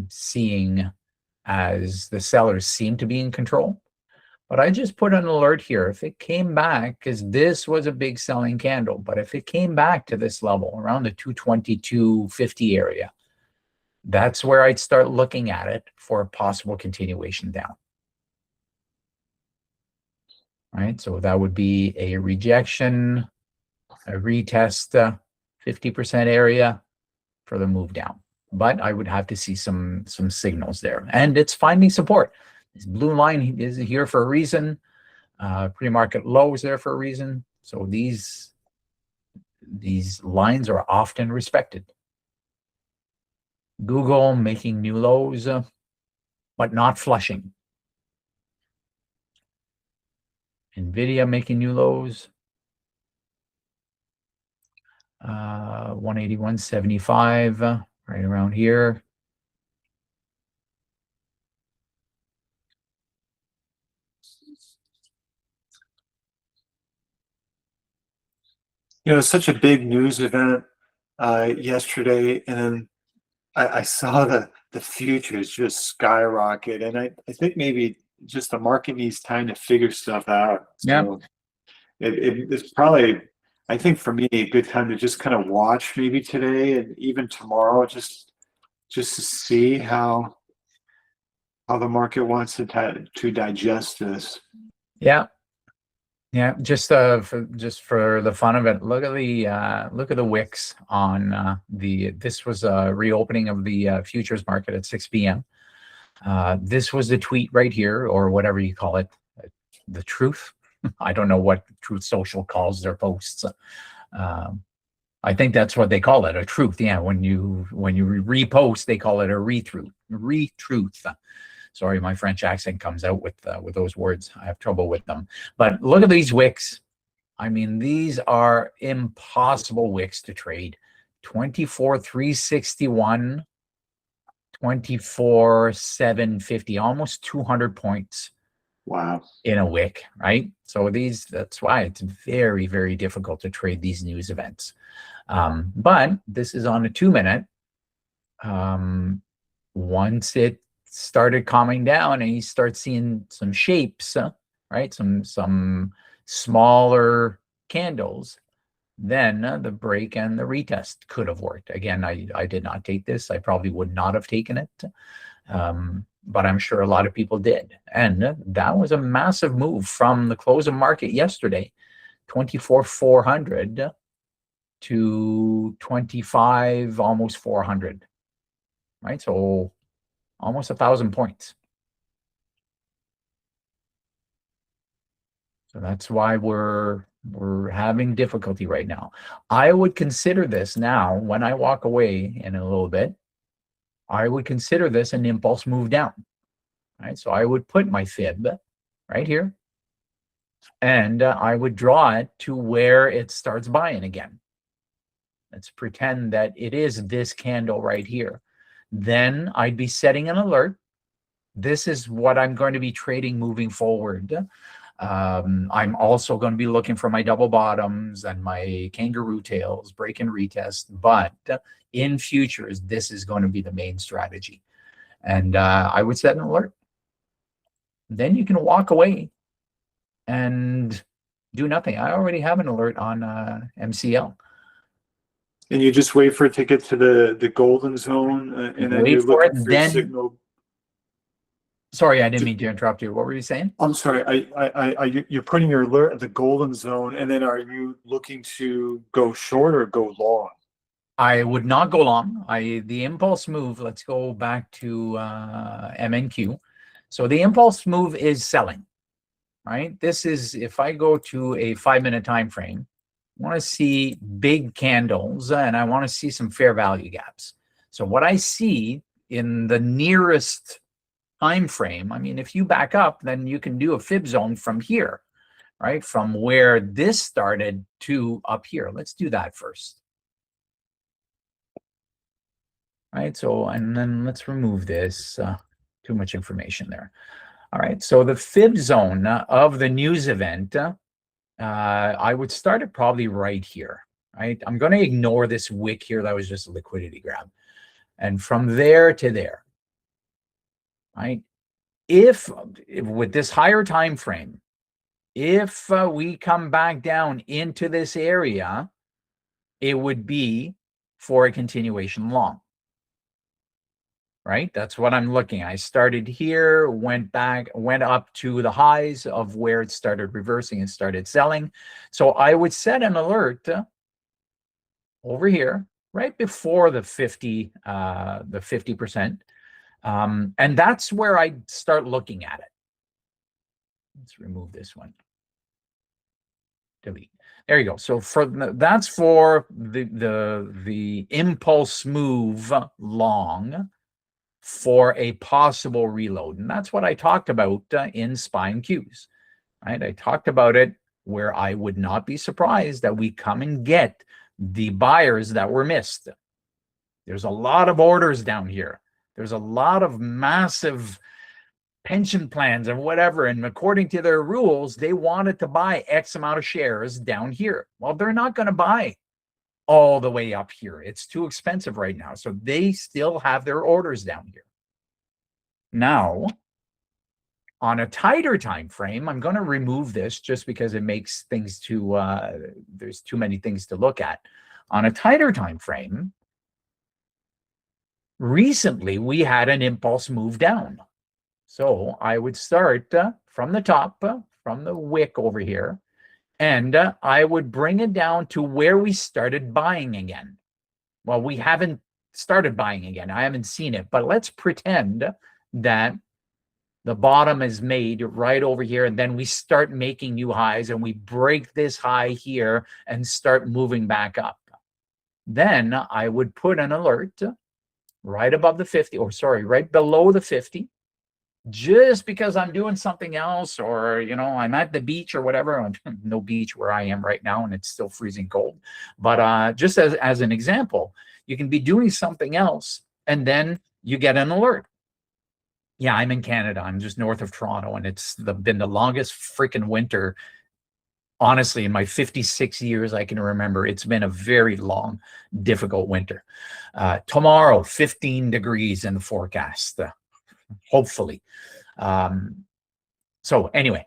seeing as the sellers seem to be in control. But I just put an alert here. If it came back, because this was a big selling candle, but if it came back to this level around the 222.50 area, that's where I'd start looking at it for a possible continuation down. Right, so that would be a rejection, a retest, 50% area for the move down. But I would have to see some signals there, and it's finding support. This blue line is here for a reason. Pre-market low is there for a reason. So these lines are often respected. Google making new lows, but not flushing. Nvidia making new lows. 181.75, right around here. Such a big news event yesterday, and then I saw the futures just skyrocket, and I think maybe just the market needs time to figure stuff out. So it's probably, I think for me, a good time to just kind of watch maybe today and even tomorrow, just to see how the market wants to digest this. Yeah. Just for the fun of it, look at the wicks on this was a reopening of the futures market at 6 p.m. This was the tweet right here, or whatever you call it, the truth. I don't know what Truth Social calls their posts. I think that's what they call it, a truth. Yeah, when you repost, they call it a retruth. Sorry, my French accent comes out with those words. I have trouble with them. But look at these wicks. I mean, these are impossible wicks to trade. 24,361, 24,750, almost 200 points. Wow. In a wick, right? So that's why it's very, very difficult to trade these news events. But this is on a 2-minute. Once it started calming down and you start seeing some shapes, right? Some smaller candles, then the break and the retest could have worked. Again, I did not take this. I probably would not have taken it. But I'm sure a lot of people did. And that was a massive move from the close of market yesterday, 24,400 to 25, almost 400, right? So almost 1,000 points. So that's why we're having difficulty right now. I would consider this now, when I walk away in a little bit, I would consider this an impulse move down, right? So I would put my fib right here, and I would draw it to where it starts buying again. Let's pretend that it is this candle right here. Then I'd be setting an alert. This is what I'm going to be trading moving forward. I'm also going to be looking for my double bottoms and my kangaroo tails, break and retest. But in futures, this is going to be the main strategy. And I would set an alert. Then you can walk away and do nothing. I already have an alert on MCL. And you just wait for it to get to the golden zone, and then you're looking for a signal. Sorry, I didn't mean to interrupt you. What were you saying? I'm sorry. You're putting your alert at the golden zone, and then are you looking to go short or go long? I would not go long. The impulse move, let's go back to MNQ. So the impulse move is selling. right? This is, if I go to a 5-minute time frame, I want to see big candles and I want to see some fair value gaps. So what I see in the nearest time frame, I mean, if you back up, then you can do a fib zone from here, right? From where this started to up here. Let's do that first. Right, so, and then let's remove this, too much information there. All right, so the fib zone of the news event, I would start it probably right here, right? I'm going to ignore this wick here. That was just a liquidity grab. And from there to there, right? If with this higher time frame, if we come back down into this area, it would be for a continuation long. Right? That's what I'm looking at. I started here, went back, went up to the highs of where it started reversing and started selling. So I would set an alert over here, right before the 50%. And that's where I start looking at it. Let's remove this one. Delete. There you go. So that's for the impulse move long for a possible reload. And that's what I talked about in SPY and Qs, right? I talked about it where I would not be surprised that we come and get the buyers that were missed. There's a lot of orders down here. There's a lot of massive pension plans and whatever. And according to their rules, they wanted to buy X amount of shares down here. Well, they're not going to buy all the way up here. It's too expensive right now. So they still have their orders down here. Now, on a tighter time frame, I'm going to remove this just because it makes things too, there's too many things to look at. On a tighter time frame, recently we had an impulse move down. So I would start from the top, from the wick over here, and I would bring it down to where we started buying again. Well, we haven't started buying again. I haven't seen it, but let's pretend that the bottom is made right over here, and then we start making new highs, and we break this high here and start moving back up. Then I would put an alert right above the 50, or sorry, right below the 50. Just because I'm doing something else, or, you know, I'm at the beach or whatever. No beach where I am right now, and it's still freezing cold. But just as an example, you can be doing something else, and then you get an alert. Yeah, I'm in Canada. I'm just north of Toronto, and it's been the longest freaking winter. Honestly, in my 56 years I can remember, it's been a very long, difficult winter. Tomorrow, 15 degrees in the forecast. Hopefully. So anyway,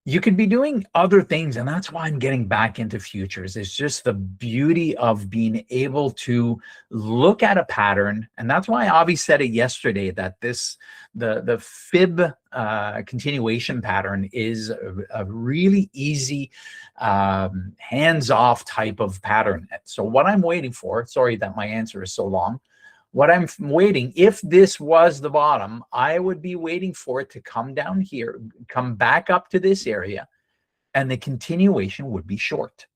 you could be doing other things, and that's why I'm getting back into futures. It's just the beauty of being able to look at a pattern. And that's why Avi said it yesterday, that the fib continuation pattern is a really easy hands-off type of pattern. So what I'm waiting for, sorry that my answer is so long, what I'm waiting, if this was the bottom, I would be waiting for it to come down here, come back up to this area, and the continuation would be short.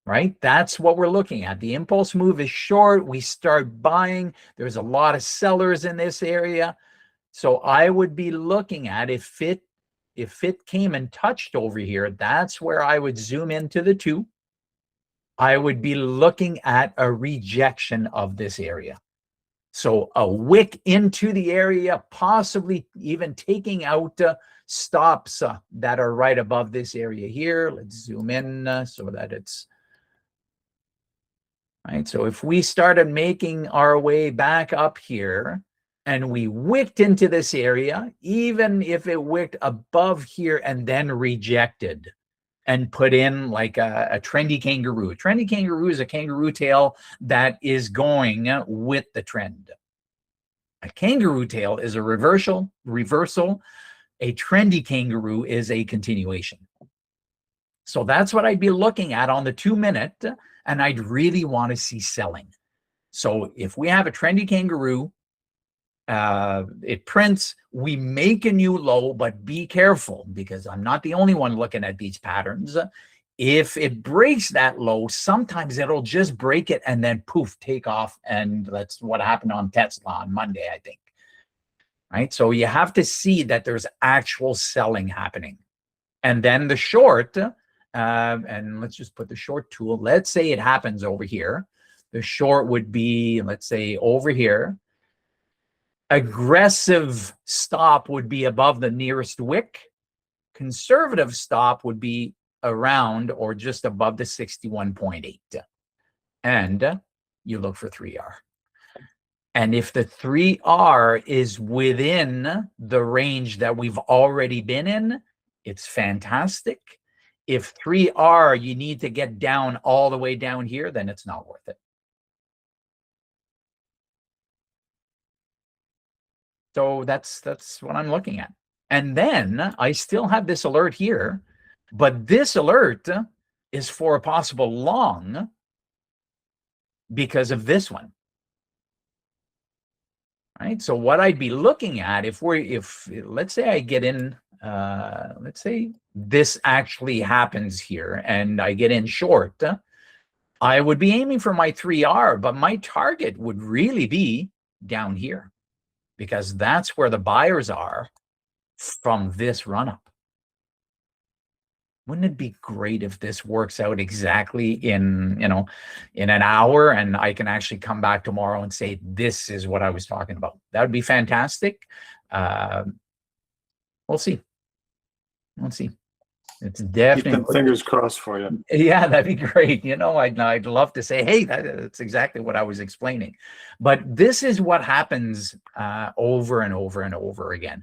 Right? That's what we're looking at. The impulse move is short. We start buying. There's a lot of sellers in this area. So I would be looking at if it came and touched over here, that's where I would zoom into the 2. I would be looking at a rejection of this area. So a wick into the area, possibly even taking out stops that are right above this area here. Let's zoom in so that it's right. So if we started making our way back up here and we wicked into this area, even if it wicked above here and then rejected, and put in like a trendy kangaroo. A trendy kangaroo is a kangaroo tail that is going with the trend. A kangaroo tail is a reversal. A trendy kangaroo is a continuation. So that's what I'd be looking at on the 2-minute, and I'd really want to see selling. So if we have a trendy kangaroo It prints, we make a new low, but be careful because I'm not the only one looking at these patterns. If it breaks that low, sometimes it'll just break it and then poof, take off. And that's what happened on Tesla on Monday, I think. Right. So you have to see that there's actual selling happening. And then the short, and let's just put the short tool. Let's say it happens over here. The short would be, let's say, over here. Aggressive stop would be above the nearest wick. Conservative stop would be around or just above the 61.8. And you look for 3R. And if the 3R is within the range that we've already been in, it's fantastic. If 3R, you need to get down all the way down here, then it's not worth it. So that's what I'm looking at. And then I still have this alert here, but this alert is for a possible long because of this one. Right? So what I'd be looking at if let's say I get in, let's say this actually happens here and I get in short, I would be aiming for my 3R, but my target would really be down here because that's where the buyers are from this run up. Wouldn't it be great if this works out exactly in an hour and I can actually come back tomorrow and say, this is what I was talking about? That would be fantastic. We'll see. We'll see. It's definitely keep them fingers crossed for you. Yeah, that'd be great. I'd love to say, hey, that's exactly what I was explaining. But this is what happens over and over and over again.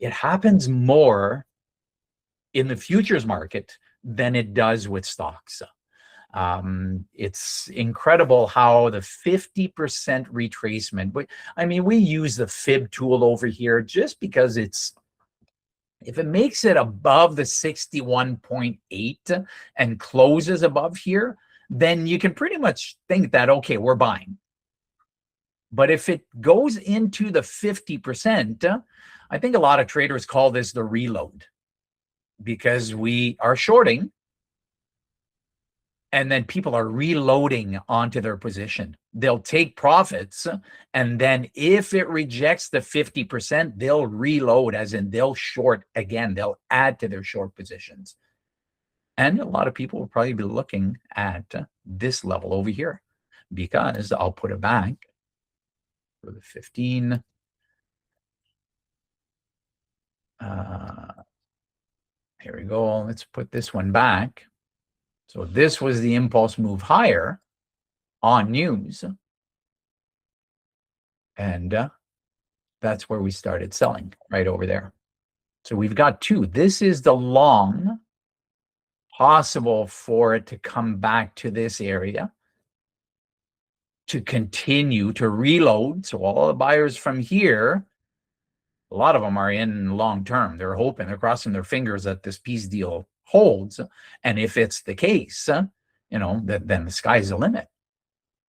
It happens more in the futures market than it does with stocks. It's incredible how the 50% retracement, we use the fib tool over here just because if it makes it above the 61.8 and closes above here, then you can pretty much think that, okay, we're buying. But if it goes into the 50%, I think a lot of traders call this the reload, because we are shorting and then people are reloading onto their position. They'll take profits, and then if it rejects the 50%, they'll reload, as in they'll short again. They'll add to their short positions. And a lot of people will probably be looking at this level over here, because I'll put it back for the 15. Here we go. Let's put this one back. So this was the impulse move higher on news. And that's where we started selling, right over there. So we've got two. This is the long, possible for it to come back to this area to continue to reload. So all the buyers from here, a lot of them are in long term. They're hoping, they're crossing their fingers that this peace deal holds. And if it's the case, then the sky's the limit,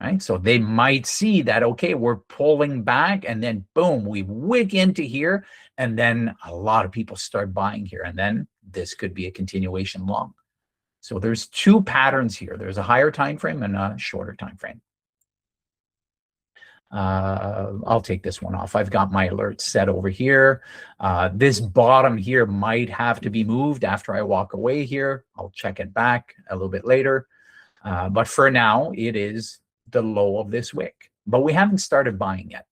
right? So they might see that, okay, we're pulling back, and then boom, we wick into here, and then a lot of people start buying here, and then this could be a continuation long. So there's two patterns here. There's a higher time frame and a shorter time frame. I'll take this one off. I've got my alert set over here. This bottom here might have to be moved after I walk away here. I'll check it back a little bit later. But for now, it is the low of this wick. But we haven't started buying yet.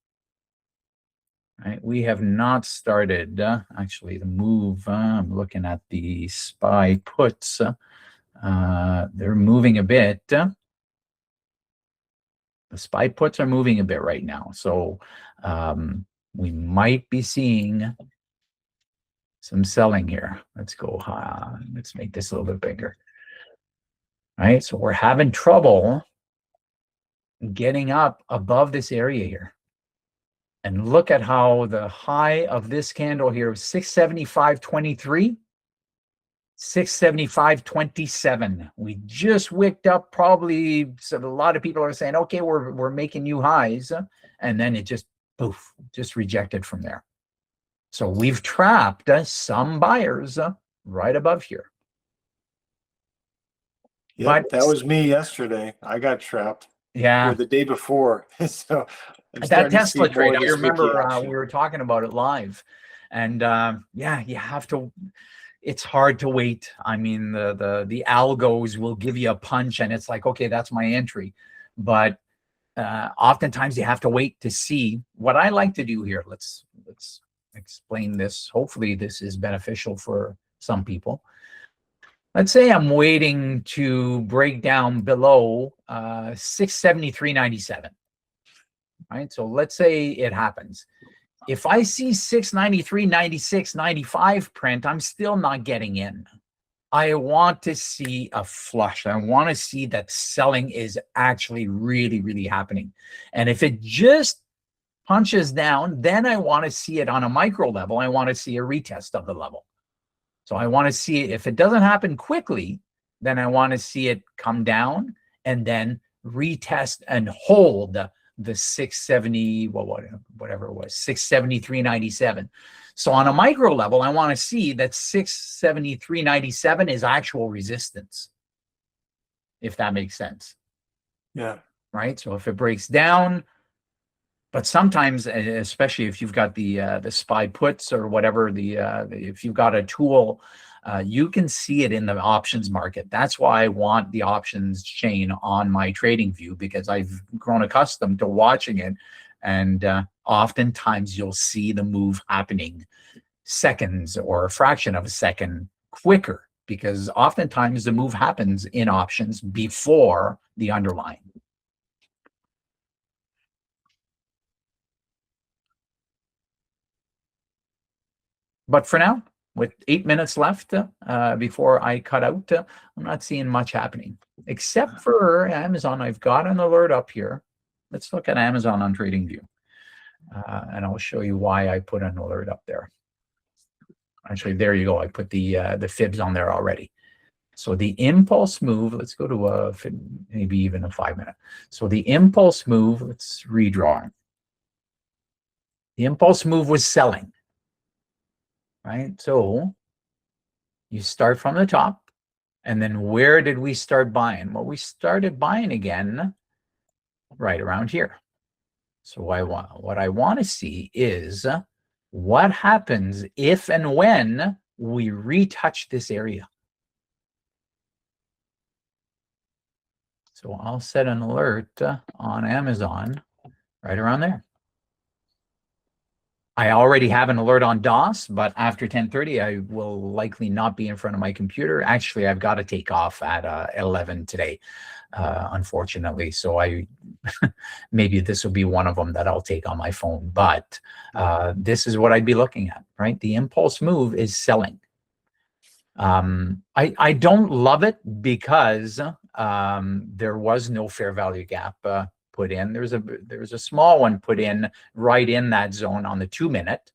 Right? We have not started, actually, the move. I'm looking at the SPY puts. They're moving a bit. The SPY puts are moving a bit right now. So we might be seeing some selling here. Let's go. Let's make this a little bit bigger. All right. So we're having trouble getting up above this area here. And look at how the high of this candle here was 675.23. 675.27. We just wicked up, probably. So a lot of people are saying, okay, we're making new highs, and then it just poof, just rejected from there. So we've trapped some buyers right above here. Yep, But that was me yesterday. I got trapped. yeah, Or the day before. So I'm that starting to see Tesla more trade, of I this wiki remember we action. were talking about it live. And yeah, you have to, it's hard to wait. I mean, the algos will give you a punch and it's like, okay, that's my entry. But oftentimes you have to wait to see. What I like to do here, let's explain this. Hopefully this is beneficial for some people. Let's say I'm waiting to break down below 673.97. Right, so let's say it happens. If I see 693, 96, 95 print, I'm still not getting in. I want to see a flush. I want to see that selling is actually really, really happening. And if it just punches down, then I want to see it on a micro level. I want to see a retest of the level. So I want to see it. If it doesn't happen quickly, then I want to see it come down and then retest and hold the 670, whatever it was, 673.97. So on a micro level, I want to see that 673.97 is actual resistance, if that makes sense. Yeah. Right. So if it breaks down, but sometimes, especially if you've got the SPY puts or whatever, if you've got a tool, you can see it in the options market. That's why I want the options chain on my trading view, because I've grown accustomed to watching it. And oftentimes you'll see the move happening seconds or a fraction of a second quicker, because oftentimes the move happens in options before the underlying. But for now, with 8 minutes left before I cut out, I'm not seeing much happening, except for Amazon. I've got an alert up here. Let's look at Amazon on TradingView. And I'll show you why I put an alert up there. Actually, there you go. I put the fibs on there already. So the impulse move, let's go to maybe even a 5 minute. So the impulse move, let's redraw. The impulse move was selling. Right? So you start from the top, and then where did we start buying? Well, we started buying again right around here. So what I want to see is what happens if and when we retouch this area. So I'll set an alert on Amazon right around there. I already have an alert on DOS, but after 10:30, I will likely not be in front of my computer. Actually, I've got to take off at 11 today, unfortunately. So maybe this will be one of them that I'll take on my phone. But this is what I'd be looking at, right? The impulse move is selling. I don't love it because there was no fair value gap put in. There was a small one put in right in that zone on the 2 minute.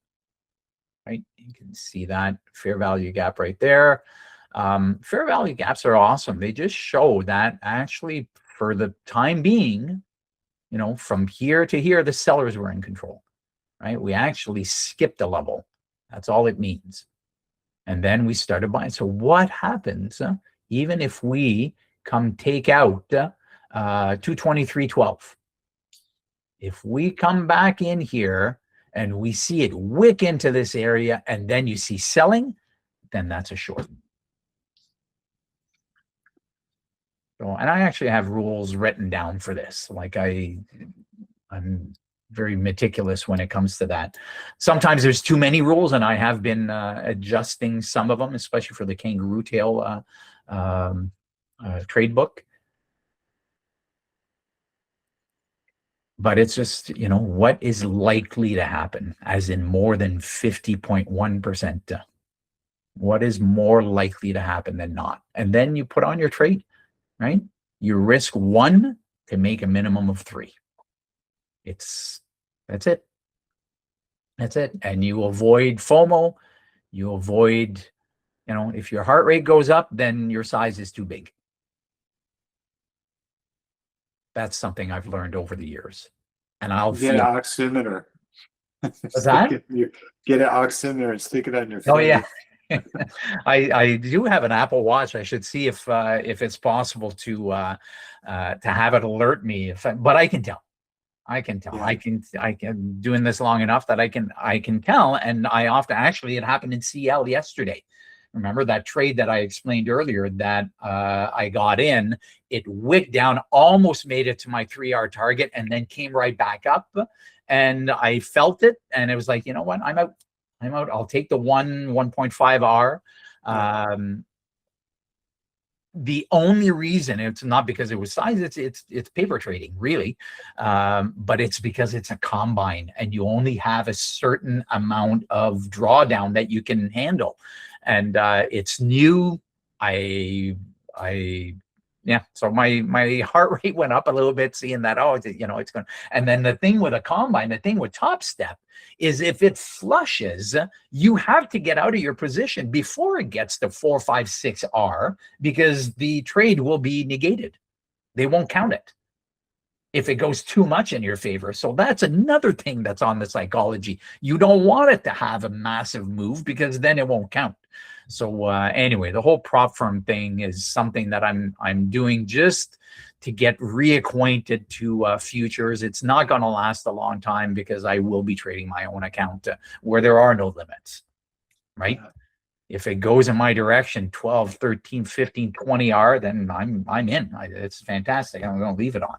Right, you can see that fair value gap right there. Fair value gaps are awesome. They just show that actually, for the time being, you know, from here to here, the sellers were in control. Right, we actually skipped a level. That's all it means. And then we started buying. So what happens even if we come take out 223.12? If we come back in here and we see it wick into this area and then you see selling, then that's a short. So, and I actually have rules written down for this. Like I'm very meticulous when it comes to that. Sometimes there's too many rules, and I have been adjusting some of them, especially for the kangaroo tail trade book. But it's just, you know, what is likely to happen, as in more than 50.1%. What is more likely to happen than not? And then you put on your trade, right? You risk 1 to make a minimum of 3. That's it. That's it. And you avoid FOMO. You avoid, you know, if your heart rate goes up, then your size is too big. That's something I've learned over the years. And I'll Get feel oximeter. Was Stick that? it, you get an ox in there and stick it on your Oh yeah. face. I do have an Apple Watch. I should see if it's possible to have it alert me but I can tell. I can tell. Yeah. I can doing this long enough that I can tell. And I often actually it happened in CL yesterday. Remember that trade that I explained earlier that I got in, it wicked down, almost made it to my 3R target, and then came right back up. And I felt it, and it was like, you know what? I'm out. I'm out. I'll take the 1.5R. Yeah. The only reason it's not because it was size, it's paper trading, really, but it's because it's a combine and you only have a certain amount of drawdown that you can handle, and it's new. I yeah, so my heart rate went up a little bit seeing that. Oh, it's going. And then the thing with a combine, the thing with Top Step is if it flushes, you have to get out of your position before it gets to 456R, because the trade will be negated. They won't count it if it goes too much in your favor. So that's another thing that's on the psychology. You don't want it to have a massive move because then it won't count. So anyway, the whole prop firm thing is something that I'm doing just to get reacquainted to futures. It's not going to last a long time because I will be trading my own account where there are no limits, right? Yeah. If it goes in my direction, 12, 13, 15, 20R, then I'm in. It's fantastic. I'm going to leave it on.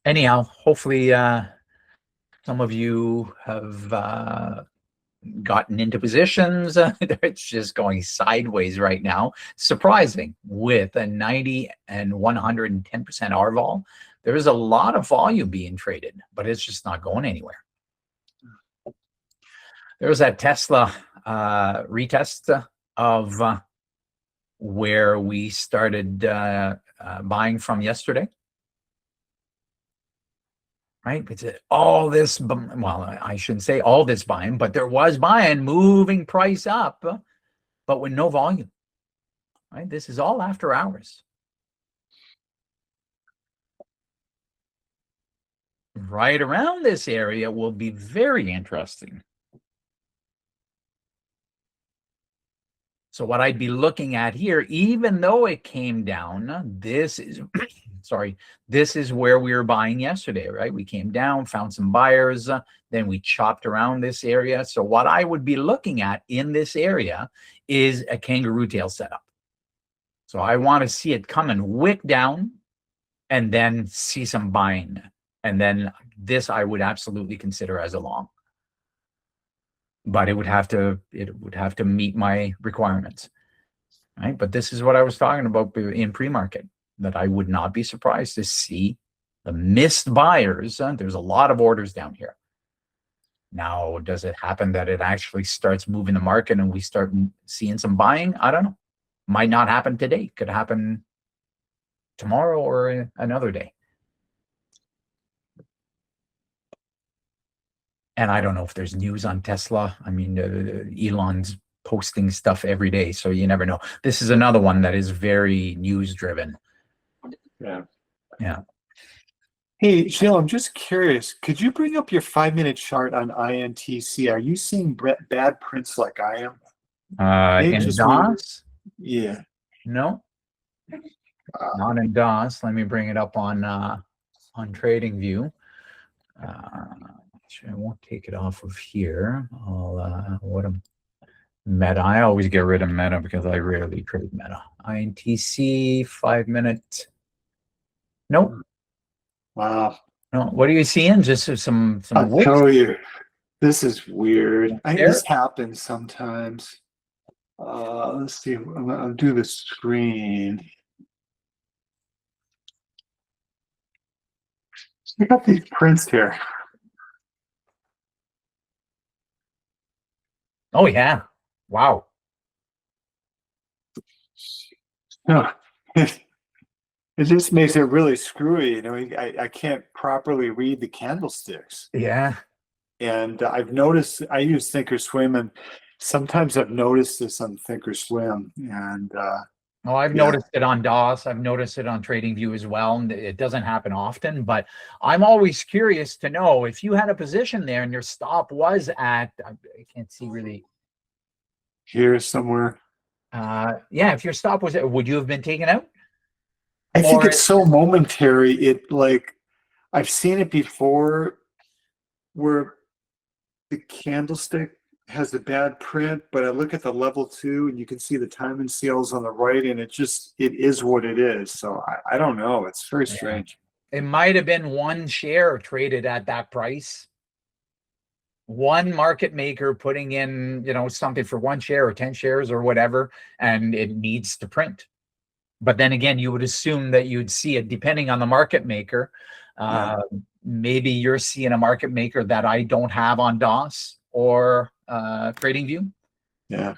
Anyhow, hopefully some of you have gotten into positions. It's just going sideways right now. Surprising, with a 90 and 110% R vol. There is a lot of volume being traded, but it's just not going anywhere. There was that Tesla retest of where we started buying from yesterday. Right? It's all this, well, I shouldn't say all this buying, but there was buying, moving price up, but with no volume. Right? This is all after hours. Right around this area will be very interesting. So what I'd be looking at here, even though it came down, this is sorry, this is where we were buying yesterday, right? We came down, found some buyers, then we chopped around this area. So what I would be looking at in this area is a kangaroo tail setup. So I want to see it come and wick down and then see some buying. And then this I would absolutely consider as a long. But it would have to meet my requirements. Right? But this is what I was talking about in pre-market, that I would not be surprised to see the missed buyers. There's a lot of orders down here. Now, does it happen that it actually starts moving the market and we start seeing some buying? I don't know. Might not happen today. Could happen tomorrow or another day. And I don't know if there's news on Tesla. I mean, Elon's posting stuff every day, so you never know. This is another one that is very news driven. Yeah. Yeah. Hey, Gilles, I'm just curious. Could you bring up your 5-minute chart on INTC? Are you seeing bad prints like I am? Maybe In just DOS? yeah. No, not in DOS. Let me bring it up on TradingView. I won't take it off of here. I'll Meta. I always get rid of Meta because I rarely trade Meta. INTC 5-minute. Nope. Wow. No. What are you seeing? Just some I'll whoops tell you, this is weird. there? This happens sometimes. Let's see. I'll do the screen. I got these prints here. Oh yeah. Wow. No, it just makes it really screwy. You know, I can't properly read the candlesticks. Yeah. And I've noticed, I use Thinkorswim, and sometimes I've noticed this on Thinkorswim. And Oh, I've Yeah. noticed it on DOS. I've noticed it on TradingView as well. And it doesn't happen often, but I'm always curious to know if you had a position there and your stop was at, I can't see really. Here somewhere. Yeah, if your stop was at, would you have been taken out? I think Or it's so momentary. It like I've seen it before where the candlestick has a bad print, but I look at the level two and you can see the timing scales on the right, and it is what it is. So I don't know. It's very yeah, strange. it might have been one share traded at that price. One market maker putting in, something for one share or 10 shares or whatever, and it needs to print. But then again, you would assume that you'd see it depending on the market maker. Yeah. Uh, Maybe you're seeing a market maker that I don't have on DOS or TradingView. Yeah.